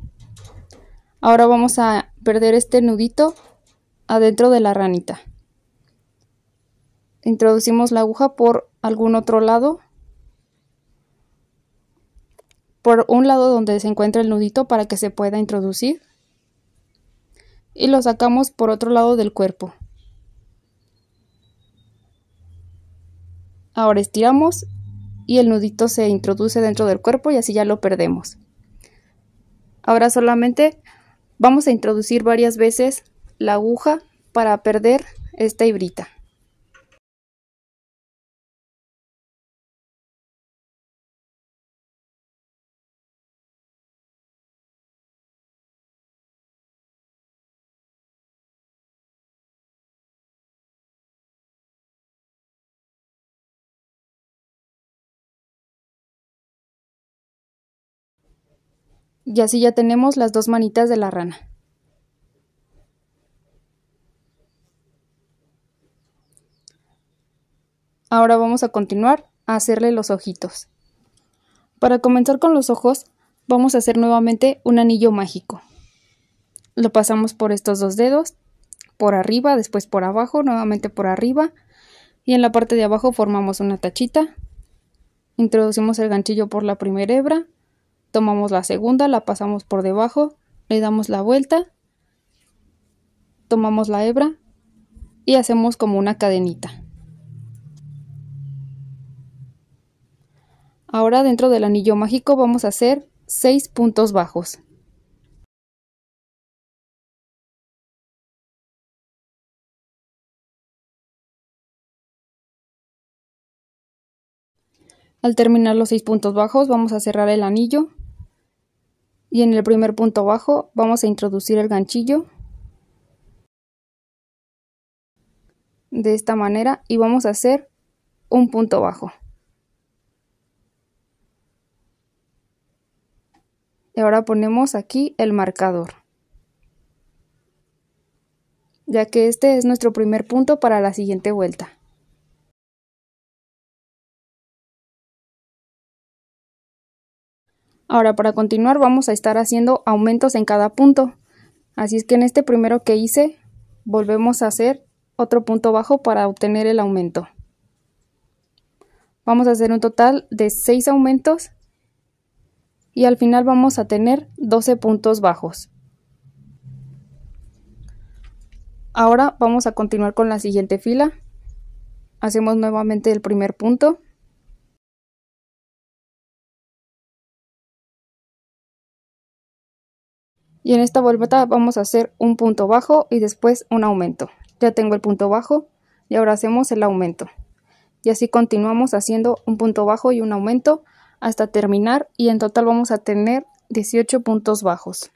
Ahora vamos a perder este nudito adentro de la ranita. Introducimos la aguja por algún otro lado, por un lado donde se encuentra el nudito para que se pueda introducir, y lo sacamos por otro lado del cuerpo. Ahora estiramos y el nudito se introduce dentro del cuerpo y así ya lo perdemos. Ahora solamente vamos a introducir varias veces la aguja para perder esta hebrita. Y así ya tenemos las dos manitas de la rana. Ahora vamos a continuar a hacerle los ojitos. Para comenzar con los ojos, vamos a hacer nuevamente un anillo mágico. Lo pasamos por estos dos dedos, por arriba, después por abajo, nuevamente por arriba, y en la parte de abajo formamos una tachita. Introducimos el ganchillo por la primera hebra, tomamos la segunda, la pasamos por debajo, le damos la vuelta, tomamos la hebra y hacemos como una cadenita. Ahora dentro del anillo mágico vamos a hacer 6 puntos bajos. Al terminar los 6 puntos bajos vamos a cerrar el anillo y en el primer punto bajo vamos a introducir el ganchillo de esta manera y vamos a hacer un punto bajo. Y ahora ponemos aquí el marcador, ya que este es nuestro primer punto para la siguiente vuelta. Ahora para continuar vamos a estar haciendo aumentos en cada punto, así es que en este primero que hice volvemos a hacer otro punto bajo para obtener el aumento. Vamos a hacer un total de 6 aumentos y al final vamos a tener 12 puntos bajos. Ahora vamos a continuar con la siguiente fila. Hacemos nuevamente el primer punto. Y en esta vuelta vamos a hacer un punto bajo y después un aumento. Ya tengo el punto bajo y ahora hacemos el aumento. Y así continuamos haciendo un punto bajo y un aumento hasta terminar y en total vamos a tener 18 puntos bajos.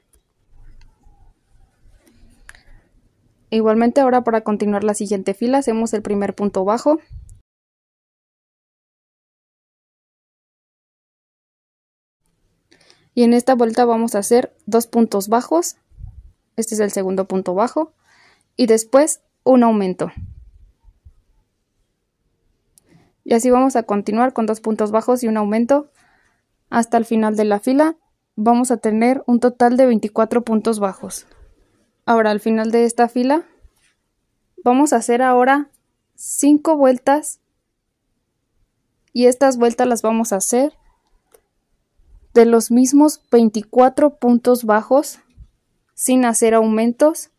Igualmente ahora para continuar la siguiente fila hacemos el primer punto bajo. Y en esta vuelta vamos a hacer 2 puntos bajos. Este es el segundo punto bajo. Y después un aumento. Y así vamos a continuar con 2 puntos bajos y un aumento hasta el final de la fila. Vamos a tener un total de 24 puntos bajos. Ahora al final de esta fila vamos a hacer ahora 5 vueltas y estas vueltas las vamos a hacer de los mismos 24 puntos bajos sin hacer aumentos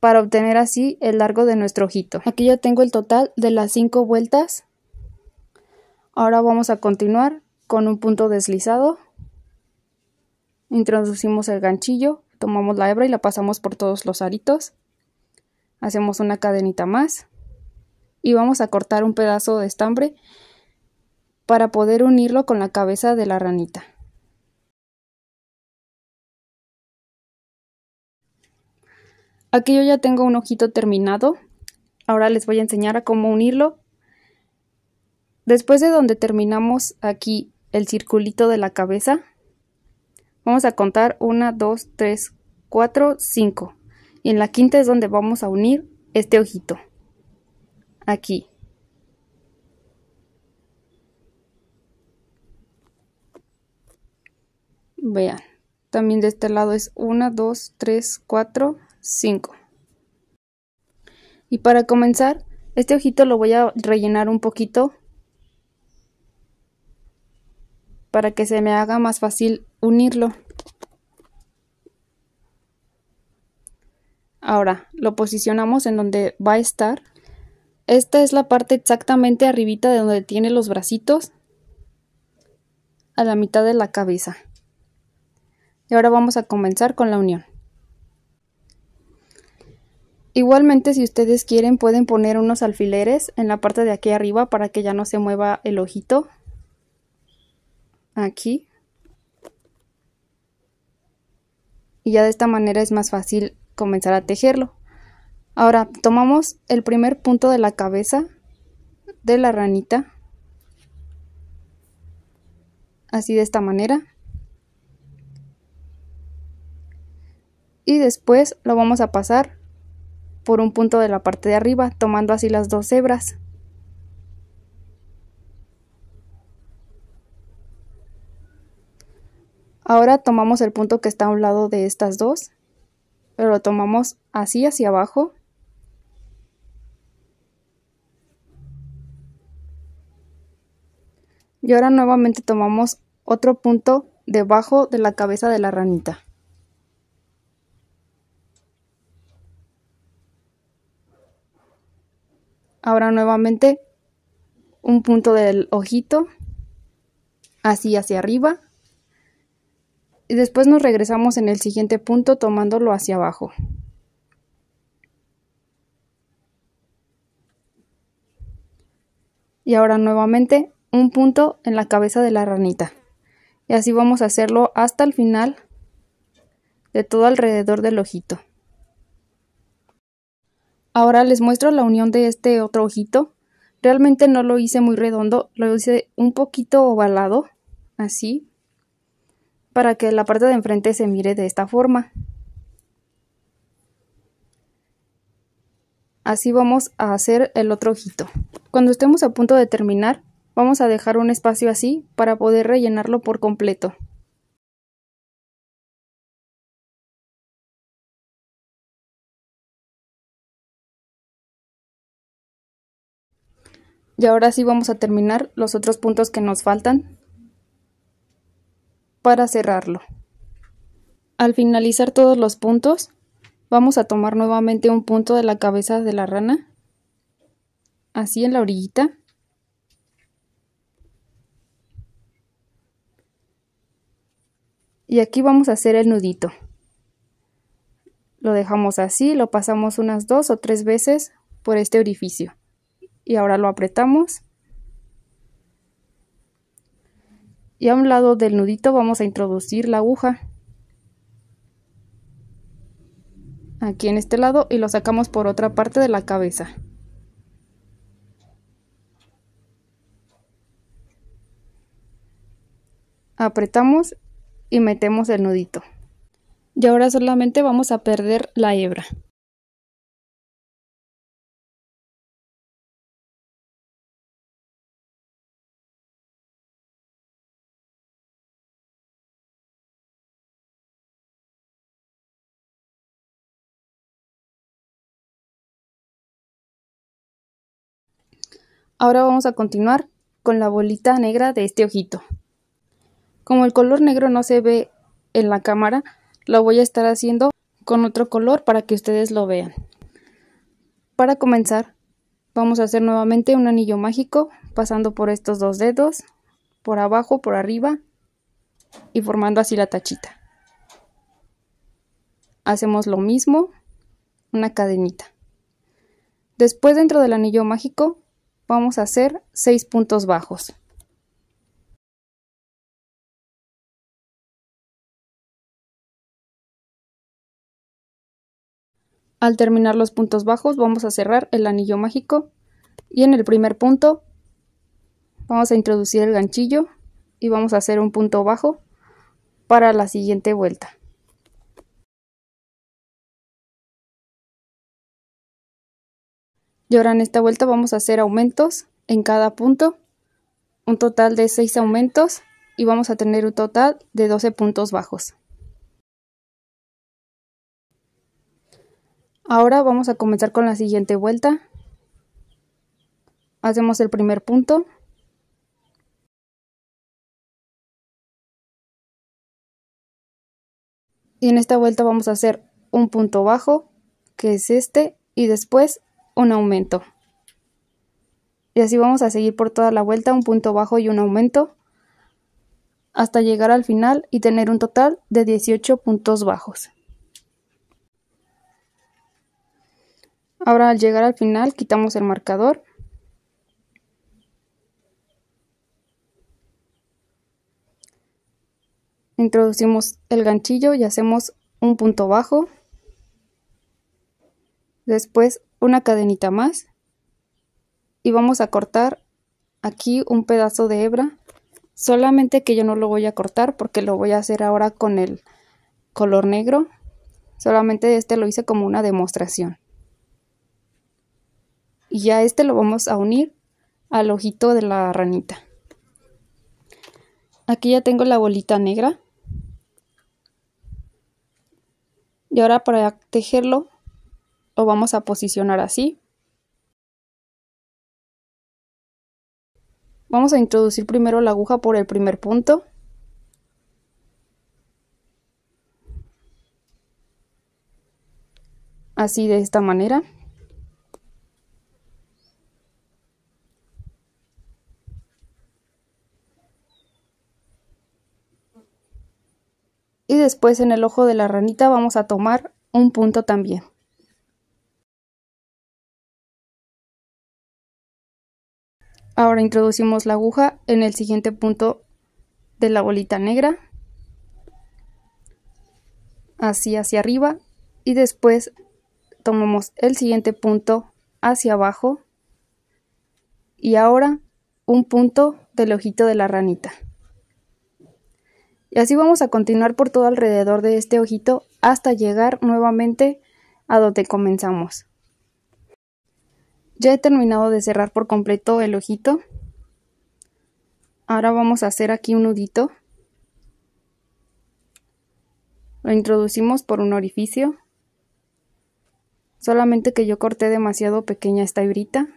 para obtener así el largo de nuestro ojito. Aquí ya tengo el total de las 5 vueltas. Ahora vamos a continuar con un punto deslizado. Introducimos el ganchillo, tomamos la hebra y la pasamos por todos los aritos. Hacemos una cadenita más y vamos a cortar un pedazo de estambre para poder unirlo con la cabeza de la ranita. Aquí yo ya tengo un ojito terminado. Ahora les voy a enseñar a cómo unirlo. Después de donde terminamos aquí el circulito de la cabeza, vamos a contar 1, 2, 3, 4, 5. Y en la quinta es donde vamos a unir este ojito. Aquí. Vean. También de este lado es 1, 2, 3, 4, 5. Y para comenzar, este ojito lo voy a rellenar un poquito para que se me haga más fácil unirlo. Ahora lo posicionamos en donde va a estar. Esta es la parte exactamente arribita de donde tiene los bracitos, a la mitad de la cabeza. Y ahora vamos a comenzar con la unión. Igualmente, si ustedes quieren, pueden poner unos alfileres en la parte de aquí arriba para que ya no se mueva el ojito. Aquí. Y ya de esta manera es más fácil comenzar a tejerlo. Ahora tomamos el primer punto de la cabeza de la ranita. Así de esta manera. después lo vamos a pasar por un punto de la parte de arriba, tomando así las dos hebras. Ahora tomamos el punto que está a un lado de estas dos, pero lo tomamos así hacia abajo. Y ahora nuevamente tomamos otro punto debajo de la cabeza de la ranita. Ahora nuevamente un punto del ojito, así hacia arriba. Y después nos regresamos en el siguiente punto tomándolo hacia abajo. Y ahora nuevamente un punto en la cabeza de la ranita. Y así vamos a hacerlo hasta el final de todo alrededor del ojito. Ahora les muestro la unión de este otro ojito. Realmente no lo hice muy redondo, lo hice un poquito ovalado, así, para que la parte de enfrente se mire de esta forma. Así vamos a hacer el otro ojito. Cuando estemos a punto de terminar, vamos a dejar un espacio así para poder rellenarlo por completo. Y ahora sí vamos a terminar los otros puntos que nos faltan para cerrarlo. Al finalizar todos los puntos, vamos a tomar nuevamente un punto de la cabeza de la rana, así en la orillita. Y aquí vamos a hacer el nudito. Lo dejamos así, lo pasamos unas 2 o 3 veces por este orificio. Y ahora lo apretamos. Y a un lado del nudito vamos a introducir la aguja. Aquí en este lado y lo sacamos por otra parte de la cabeza. Apretamos y metemos el nudito. Y ahora solamente vamos a perder la hebra. Ahora vamos a continuar con la bolita negra de este ojito. Como el color negro no se ve en la cámara, lo voy a estar haciendo con otro color para que ustedes lo vean. Para comenzar, vamos a hacer nuevamente un anillo mágico pasando por estos dos dedos, por abajo, por arriba y formando así la tachita. Hacemos lo mismo, una cadenita. Después, dentro del anillo mágico, vamos a hacer 6 puntos bajos. Al terminar los puntos bajos vamos a cerrar el anillo mágico y en el primer punto vamos a introducir el ganchillo y vamos a hacer un punto bajo para la siguiente vuelta. Y ahora en esta vuelta vamos a hacer aumentos en cada punto, un total de 6 aumentos y vamos a tener un total de 12 puntos bajos. Ahora vamos a comenzar con la siguiente vuelta. Hacemos el primer punto. Y en esta vuelta vamos a hacer un punto bajo, que es este, y después un aumento. Y así vamos a seguir por toda la vuelta, un punto bajo y un aumento, hasta llegar al final y tener un total de 18 puntos bajos. Ahora al llegar al final quitamos el marcador. Introducimos el ganchillo y hacemos un punto bajo. Después una cadenita más. Y vamos a cortar aquí un pedazo de hebra. Solamente que yo no lo voy a cortar porque lo voy a hacer ahora con el color negro. Solamente este lo hice como una demostración. Y ya este lo vamos a unir al ojito de la ranita. Aquí ya tengo la bolita negra. Y ahora para tejerlo lo vamos a posicionar así. Vamos a introducir primero la aguja por el primer punto. Así, de esta manera. Y después en el ojo de la ranita vamos a tomar un punto también. Ahora introducimos la aguja en el siguiente punto de la bolita negra. Así hacia arriba. Y después tomamos el siguiente punto hacia abajo. Y ahora un punto del ojito de la ranita. Y así vamos a continuar por todo alrededor de este ojito hasta llegar nuevamente a donde comenzamos. Ya he terminado de cerrar por completo el ojito. Ahora vamos a hacer aquí un nudito. Lo introducimos por un orificio. Solamente que yo corté demasiado pequeña esta hebrita.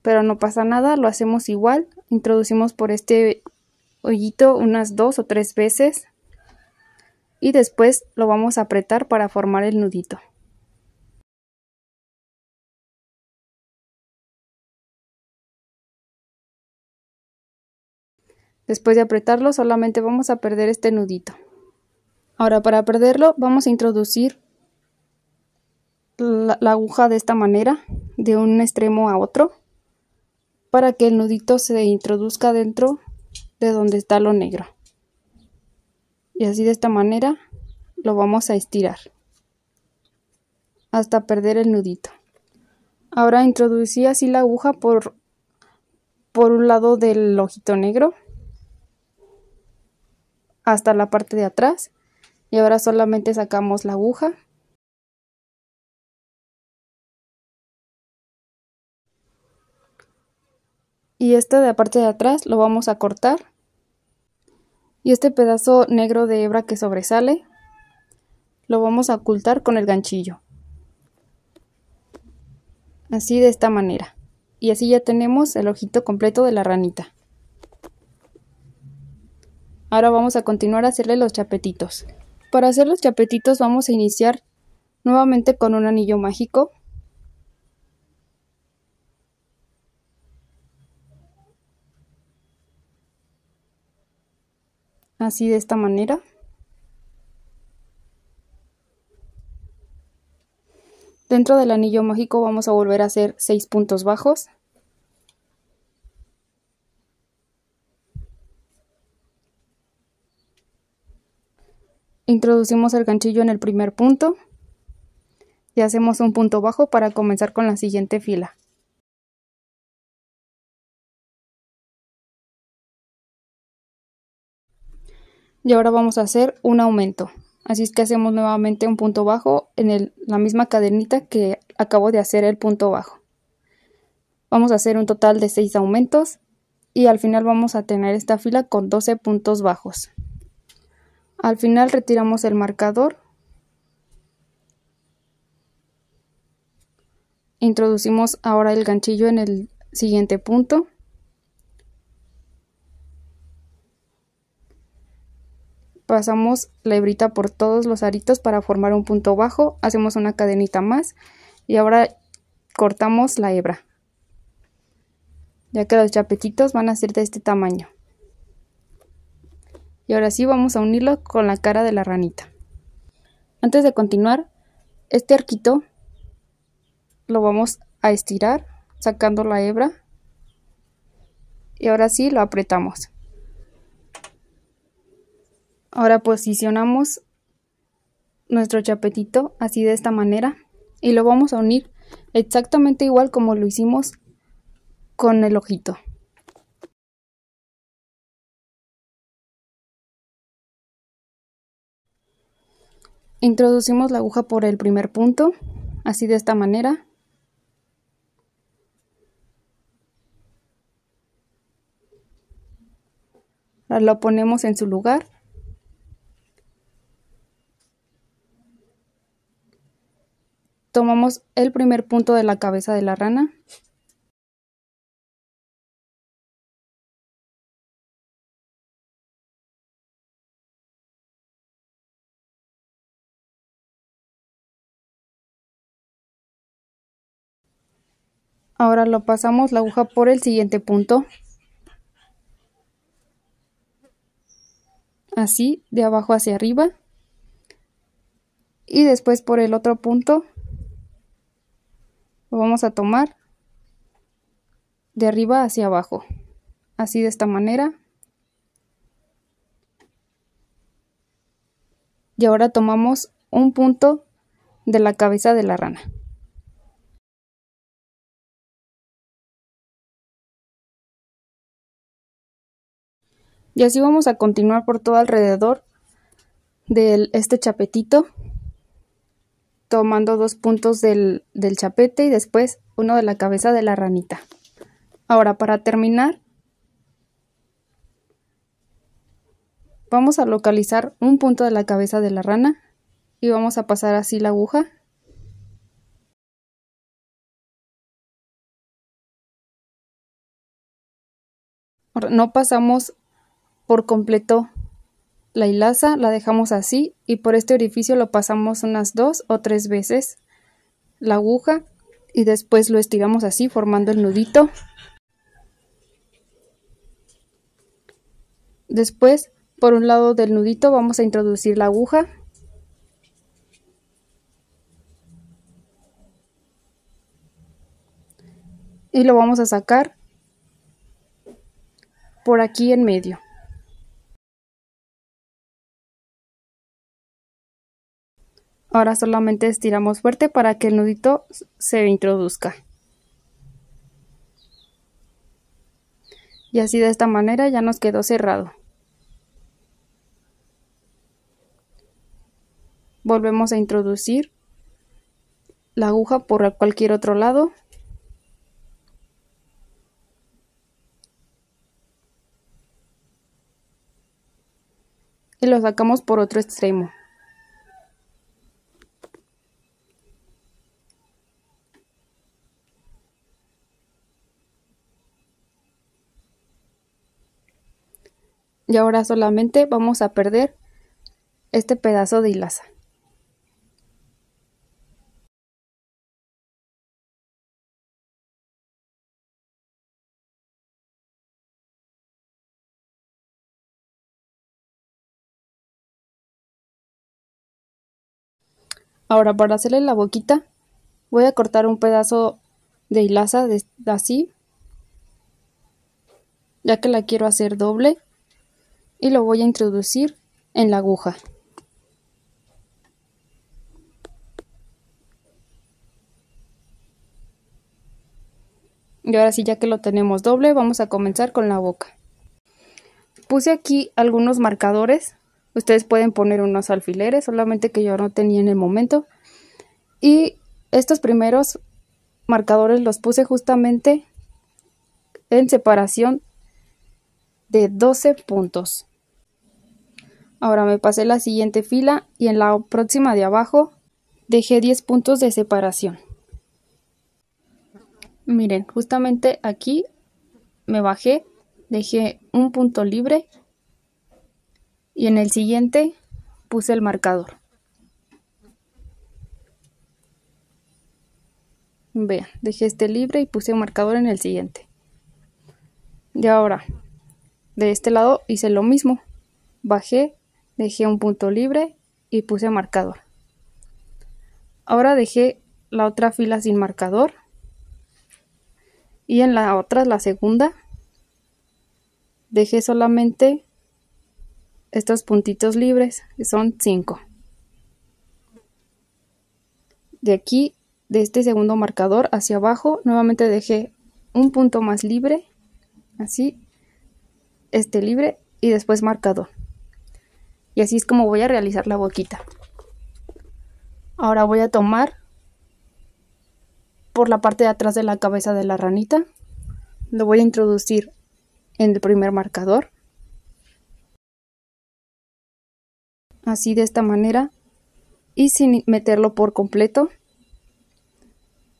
Pero no pasa nada, lo hacemos igual. Introducimos por este hoyito unas 2 o 3 veces. Y después lo vamos a apretar para formar el nudito. Después de apretarlo solamente vamos a perder este nudito. Ahora para perderlo vamos a introducir la aguja de esta manera, de un extremo a otro, para que el nudito se introduzca dentro de donde está lo negro. Y así, de esta manera lo vamos a estirar hasta perder el nudito. Ahora introducí así la aguja por un lado del ojito negro hasta la parte de atrás, y ahora solamente sacamos la aguja y esto de la parte de atrás lo vamos a cortar, y este pedazo negro de hebra que sobresale lo vamos a ocultar con el ganchillo, así, de esta manera. Y así ya tenemos el ojito completo de la ranita. Ahora vamos a continuar a hacerle los chapetitos. Para hacer los chapetitos vamos a iniciar nuevamente con un anillo mágico. Así, de esta manera. Dentro del anillo mágico vamos a volver a hacer 6 puntos bajos. Introducimos el ganchillo en el primer punto y hacemos un punto bajo para comenzar con la siguiente fila. Y ahora vamos a hacer un aumento. Así es que hacemos nuevamente un punto bajo en la misma cadenita que acabo de hacer el punto bajo. Vamos a hacer un total de 6 aumentos y al final vamos a tener esta fila con 12 puntos bajos. Al final retiramos el marcador. Introducimos ahora el ganchillo en el siguiente punto. Pasamos la hebrita por todos los aritos para formar un punto bajo, hacemos una cadenita más y ahora cortamos la hebra, ya que los chapetitos van a ser de este tamaño. Y ahora sí vamos a unirlo con la cara de la ranita. Antes de continuar, este arquito lo vamos a estirar sacando la hebra y ahora sí lo apretamos. Ahora posicionamos nuestro chapetito así, de esta manera, y lo vamos a unir exactamente igual como lo hicimos con el ojito. Introducimos la aguja por el primer punto, así de esta manera. Lo ponemos en su lugar. Tomamos el primer punto de la cabeza de la rana. Ahora lo pasamos la aguja por el siguiente punto. Así, de abajo hacia arriba. Y después por el otro punto lo vamos a tomar de arriba hacia abajo. Así de esta manera. Y ahora tomamos un punto de la cabeza de la rana. Y así vamos a continuar por todo alrededor de este chapetito, tomando 2 puntos del chapete y después uno de la cabeza de la ranita. Ahora, para terminar, vamos a localizar un punto de la cabeza de la rana y vamos a pasar así la aguja. Ahora, no pasamos por completo la hilaza, la dejamos así y por este orificio lo pasamos unas 2 o 3 veces la aguja y después lo estiramos así formando el nudito. Después, por un lado del nudito vamos a introducir la aguja y lo vamos a sacar por aquí en medio. Ahora solamente estiramos fuerte para que el nudito se introduzca. Y así de esta manera ya nos quedó cerrado. Volvemos a introducir la aguja por cualquier otro lado. Y lo sacamos por otro extremo. Y ahora solamente vamos a perder este pedazo de hilaza. Ahora, para hacerle la boquita voy a cortar un pedazo de hilaza así, ya que la quiero hacer doble, y lo voy a introducir en la aguja. Y ahora sí, ya que lo tenemos doble, vamos a comenzar con la boca. Puse aquí algunos marcadores. Ustedes pueden poner unos alfileres, solamente que yo no tenía en el momento. Y estos primeros marcadores los puse justamente en separación de 12 puntos. Ahora me pasé la siguiente fila y en la próxima de abajo dejé 10 puntos de separación. Miren, justamente aquí me bajé, dejé un punto libre y en el siguiente puse el marcador. Vean, dejé este libre y puse un marcador en el siguiente. Y ahora, de este lado hice lo mismo. Bajé, dejé un punto libre y puse marcador. Ahora dejé la otra fila sin marcador. Y en la otra, la segunda, dejé solamente estos puntitos libres, que son 5. De aquí, de este segundo marcador hacia abajo, nuevamente dejé un punto más libre, así, este libre y después marcador. Y así es como voy a realizar la boquita. Ahora voy a tomar por la parte de atrás de la cabeza de la ranita. Lo voy a introducir en el primer marcador. Así, de esta manera, y sin meterlo por completo.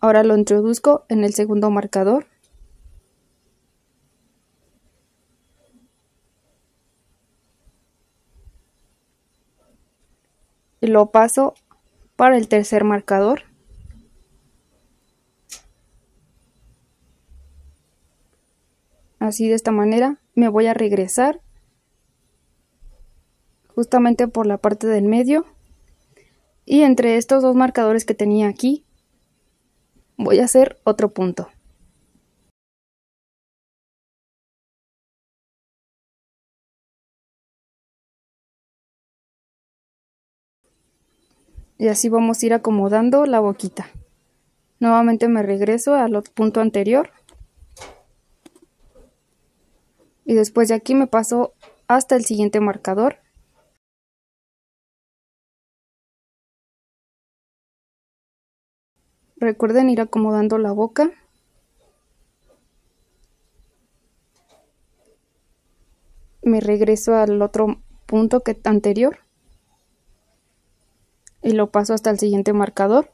Ahora lo introduzco en el segundo marcador. Y lo paso para el tercer marcador. Así, de esta manera me voy a regresar justamente por la parte del medio, y entre estos dos marcadores que tenía aquí voy a hacer otro punto. Y así vamos a ir acomodando la boquita. Nuevamente me regreso al punto anterior. Y después de aquí me paso hasta el siguiente marcador. Recuerden ir acomodando la boca. Me regreso al otro punto anterior. Y lo paso hasta el siguiente marcador.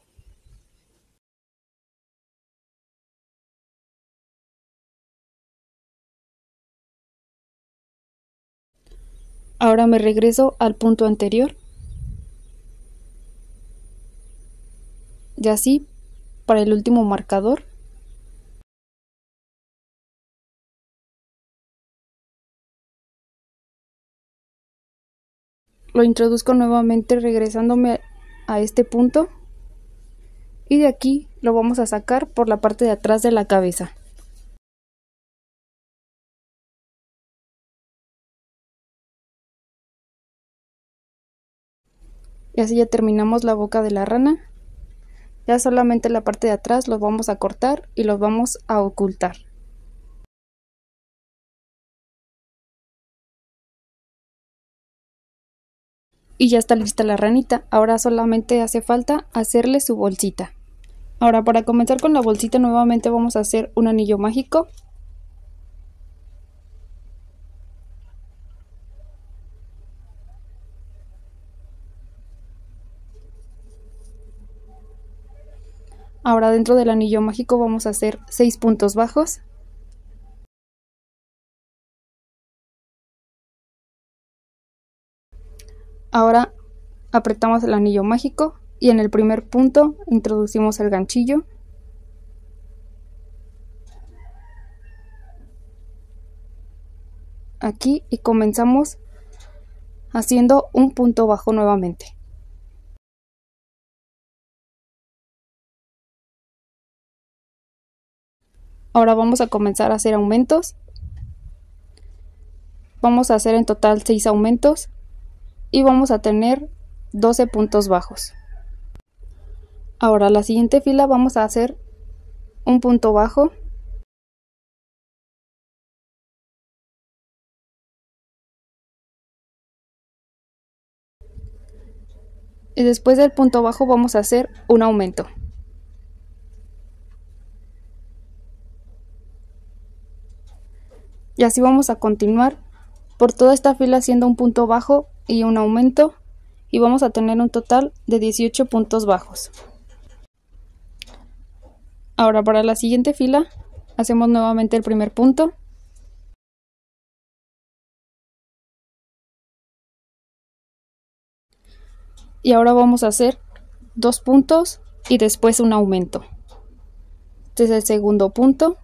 Ahora me regreso al punto anterior. Y así para el último marcador. Lo introduzco nuevamente regresándome a este punto. Y de aquí lo vamos a sacar por la parte de atrás de la cabeza. Y así ya terminamos la boca de la rana. Ya solamente la parte de atrás los vamos a cortar y los vamos a ocultar. Y ya está lista la ranita. Ahora solamente hace falta hacerle su bolsita. Ahora, para comenzar con la bolsita, nuevamente vamos a hacer un anillo mágico. Ahora, dentro del anillo mágico vamos a hacer 6 puntos bajos. Ahora apretamos el anillo mágico y en el primer punto introducimos el ganchillo. Aquí, y comenzamos haciendo un punto bajo nuevamente. Ahora vamos a comenzar a hacer aumentos. Vamos a hacer en total 6 aumentos y vamos a tener 12 puntos bajos. Ahora, la siguiente fila vamos a hacer un punto bajo. Y después del punto bajo vamos a hacer un aumento. Y así vamos a continuar por toda esta fila haciendo un punto bajo y un aumento, y vamos a tener un total de 18 puntos bajos. Ahora, para la siguiente fila hacemos nuevamente el primer punto. Y ahora vamos a hacer 2 puntos y después un aumento. Este es el segundo punto.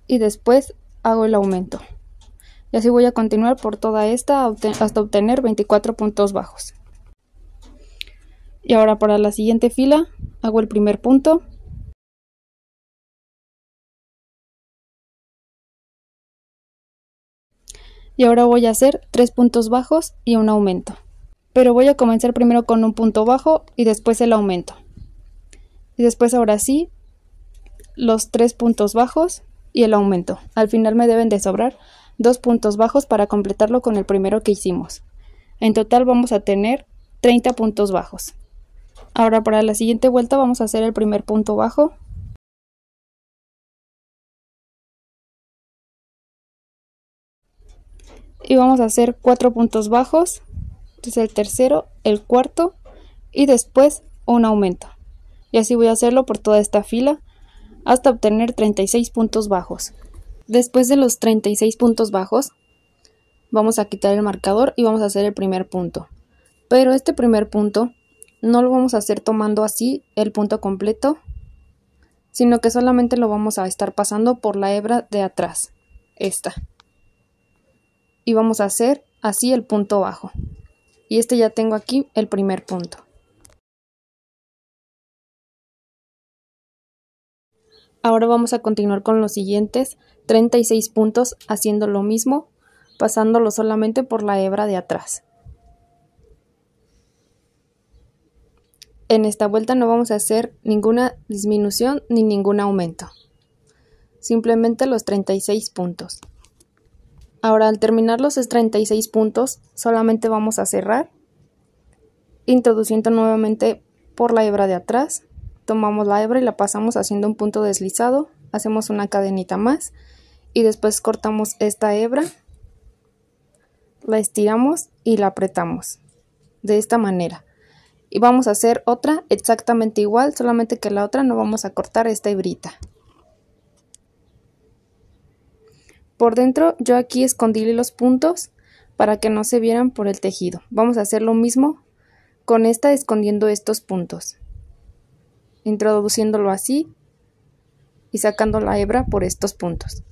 Y después hago el aumento. Y así voy a continuar por toda esta hasta obtener 24 puntos bajos. Y ahora, para la siguiente fila hago el primer punto. Y ahora voy a hacer 3 puntos bajos y un aumento. Pero voy a comenzar primero con un punto bajo y después el aumento. Y después, ahora sí, los 3 puntos bajos y el aumento. Al final me deben de sobrar 2 puntos bajos para completarlo con el primero que hicimos. En total vamos a tener 30 puntos bajos. Ahora para la siguiente vuelta vamos a hacer el primer punto bajo. Y vamos a hacer 4 puntos bajos. Entonces el tercero, el cuarto y después un aumento. Y así voy a hacerlo por toda esta fila hasta obtener 36 puntos bajos. Después de los 36 puntos bajos, vamos a quitar el marcador y vamos a hacer el primer punto. Pero este primer punto no lo vamos a hacer tomando así el punto completo, sino que solamente lo vamos a estar pasando por la hebra de atrás, esta. Y vamos a hacer así el punto bajo. Y ya tengo aquí el primer punto. Ahora vamos a continuar con los siguientes 36 puntos haciendo lo mismo, pasándolo solamente por la hebra de atrás. En esta vuelta no vamos a hacer ninguna disminución ni ningún aumento. Simplemente los 36 puntos. Ahora al terminar los 36 puntos solamente vamos a cerrar, introduciendo nuevamente por la hebra de atrás. Tomamos la hebra y la pasamos haciendo un punto deslizado, hacemos una cadenita más y después cortamos esta hebra, la estiramos y la apretamos de esta manera. Y vamos a hacer otra exactamente igual, solamente que la otra no vamos a cortar esta hebrita. Por dentro yo aquí escondí los puntos para que no se vieran por el tejido. Vamos a hacer lo mismo con esta, escondiendo estos puntos, introduciéndolo así y sacando la hebra por estos puntos.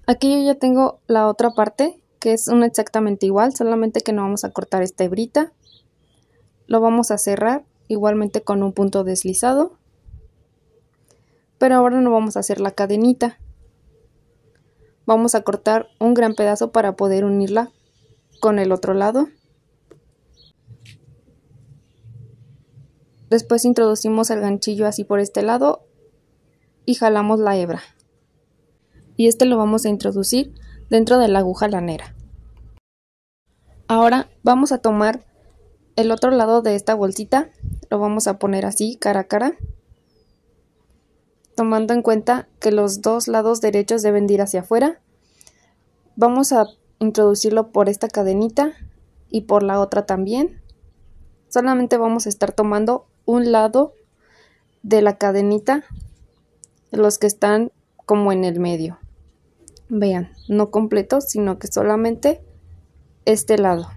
Aquí yo ya tengo la otra parte, que es una exactamente igual, solamente que no vamos a cortar esta hebrita. Lo vamos a cerrar igualmente con un punto deslizado, pero ahora no vamos a hacer la cadenita. Vamos a cortar un gran pedazo para poder unirla con el otro lado. Después introducimos el ganchillo así por este lado y jalamos la hebra. Y lo vamos a introducir dentro de la aguja lanera. Ahora vamos a tomar el otro lado de esta bolsita, lo vamos a poner así cara a cara, tomando en cuenta que los dos lados derechos deben de ir hacia afuera. Vamos a introducirlo por esta cadenita y por la otra también. Solamente vamos a estar tomando un lado de la cadenita, los que están como en el medio. Vean, no completo, sino que solamente este lado.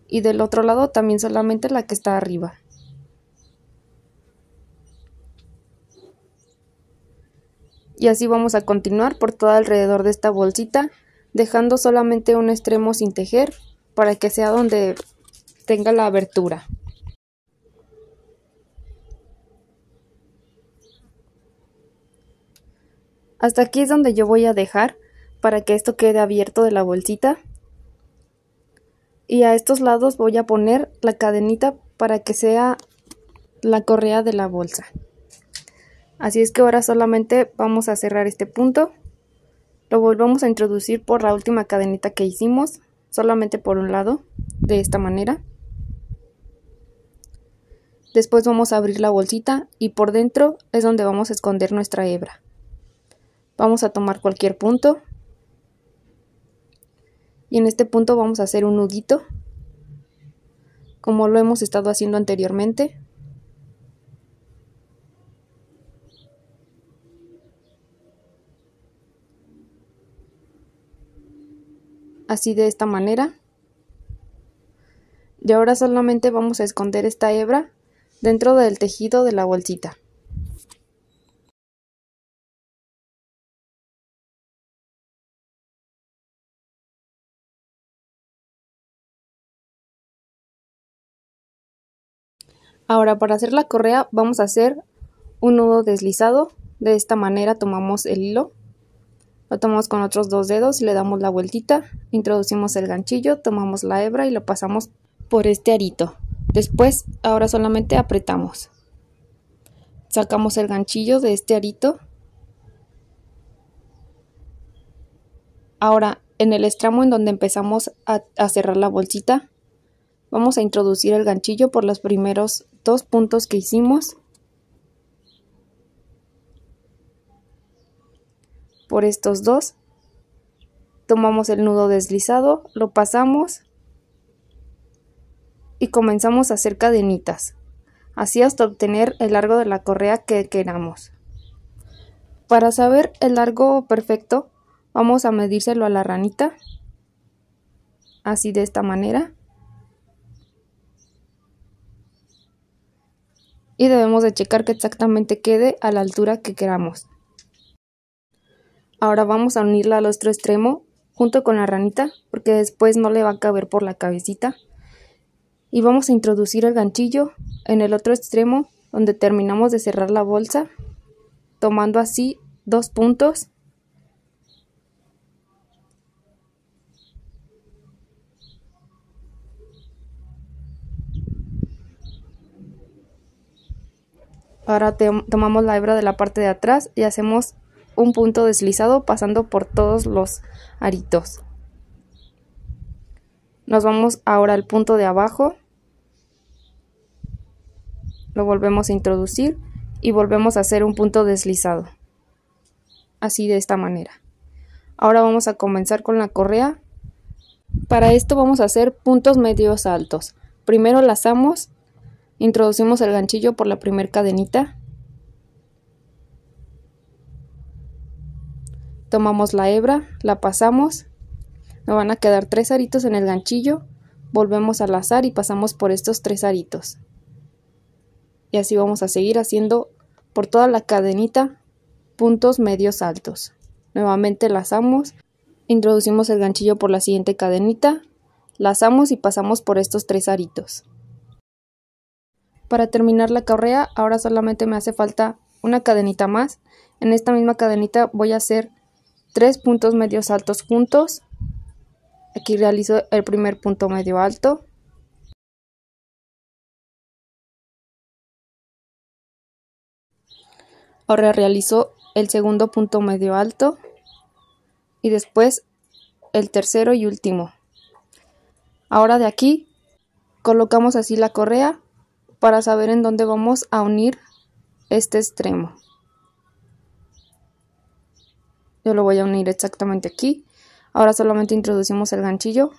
Y del otro lado también solamente la que está arriba. Y así vamos a continuar por todo alrededor de esta bolsita, dejando solamente un extremo sin tejer para que sea donde tenga la abertura. Hasta aquí es donde yo voy a dejar para que esto quede abierto de la bolsita. Y a estos lados voy a poner la cadenita para que sea la correa de la bolsa. Así es que ahora solamente vamos a cerrar este punto. Lo volvemos a introducir por la última cadenita que hicimos, solamente por un lado, de esta manera. Después vamos a abrir la bolsita y por dentro es donde vamos a esconder nuestra hebra. Vamos a tomar cualquier punto y en este punto vamos a hacer un nudito, como lo hemos estado haciendo anteriormente. Así de esta manera. Y ahora solamente vamos a esconder esta hebra dentro del tejido de la bolsita. Ahora para hacer la correa vamos a hacer un nudo deslizado. De esta manera tomamos el hilo, lo tomamos con otros dos dedos y le damos la vueltita, introducimos el ganchillo, tomamos la hebra y lo pasamos por este arito. Después, ahora solamente apretamos. Sacamos el ganchillo de este arito. Ahora, en el extremo en donde empezamos a cerrar la bolsita, vamos a introducir el ganchillo por los primeros 2 puntos que hicimos. Por estos 2. Tomamos el nudo deslizado, lo pasamos y comenzamos a hacer cadenitas, así hasta obtener el largo de la correa que queramos. Para saber el largo perfecto, vamos a medírselo a la ranita, así de esta manera. Y debemos de checar que exactamente quede a la altura que queramos. Ahora vamos a unirla al otro extremo junto con la ranita, porque después no le va a caber por la cabecita. Y vamos a introducir el ganchillo en el otro extremo donde terminamos de cerrar la bolsa, tomando así 2 puntos. Ahora tomamos la hebra de la parte de atrás y hacemos un punto deslizado pasando por todos los aritos. Nos vamos ahora al punto de abajo, lo volvemos a introducir y volvemos a hacer un punto deslizado, así de esta manera. Ahora vamos a comenzar con la correa. Para esto vamos a hacer puntos medios altos. Primero lazamos, introducimos el ganchillo por la primera cadenita, tomamos la hebra, la pasamos, nos van a quedar 3 aritos en el ganchillo, volvemos a lazar y pasamos por estos 3 aritos. Y así vamos a seguir haciendo por toda la cadenita puntos medios altos. Nuevamente lazamos, introducimos el ganchillo por la siguiente cadenita, lazamos y pasamos por estos 3 aritos. Para terminar la correa, ahora solamente me hace falta una cadenita más. En esta misma cadenita voy a hacer 3 puntos medios altos juntos. Aquí realizo el primer punto medio alto. Ahora realizo el segundo punto medio alto y después el tercero y último. Ahora de aquí colocamos así la correa para saber en dónde vamos a unir este extremo. Yo lo voy a unir exactamente aquí. Ahora solamente introducimos el ganchillo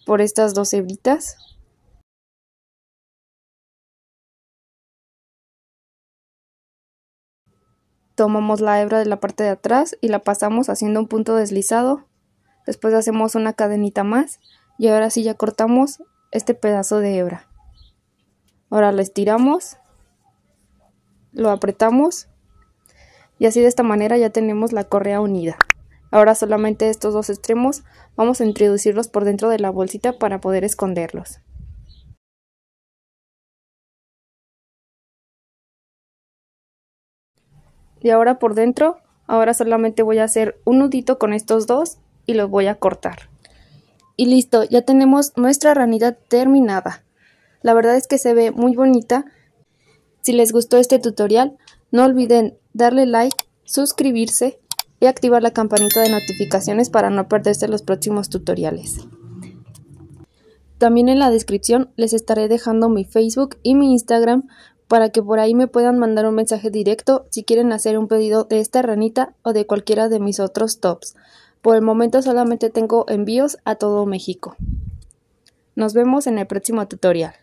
por estas 2 hebritas. Tomamos la hebra de la parte de atrás y la pasamos haciendo un punto deslizado. Después hacemos una cadenita más y ahora sí ya cortamos este pedazo de hebra. Ahora lo estiramos, lo apretamos y así de esta manera ya tenemos la correa unida. Ahora solamente estos 2 extremos vamos a introducirlos por dentro de la bolsita para poder esconderlos. Y ahora por dentro, ahora solamente voy a hacer un nudito con estos 2 y los voy a cortar. Y listo, ya tenemos nuestra ranita terminada. La verdad es que se ve muy bonita. Si les gustó este tutorial, no olviden darle like, suscribirse y activar la campanita de notificaciones para no perderse los próximos tutoriales. También en la descripción les estaré dejando mi Facebook y mi Instagram para que por ahí me puedan mandar un mensaje directo si quieren hacer un pedido de esta ranita o de cualquiera de mis otros tops. Por el momento solamente tengo envíos a todo México. Nos vemos en el próximo tutorial.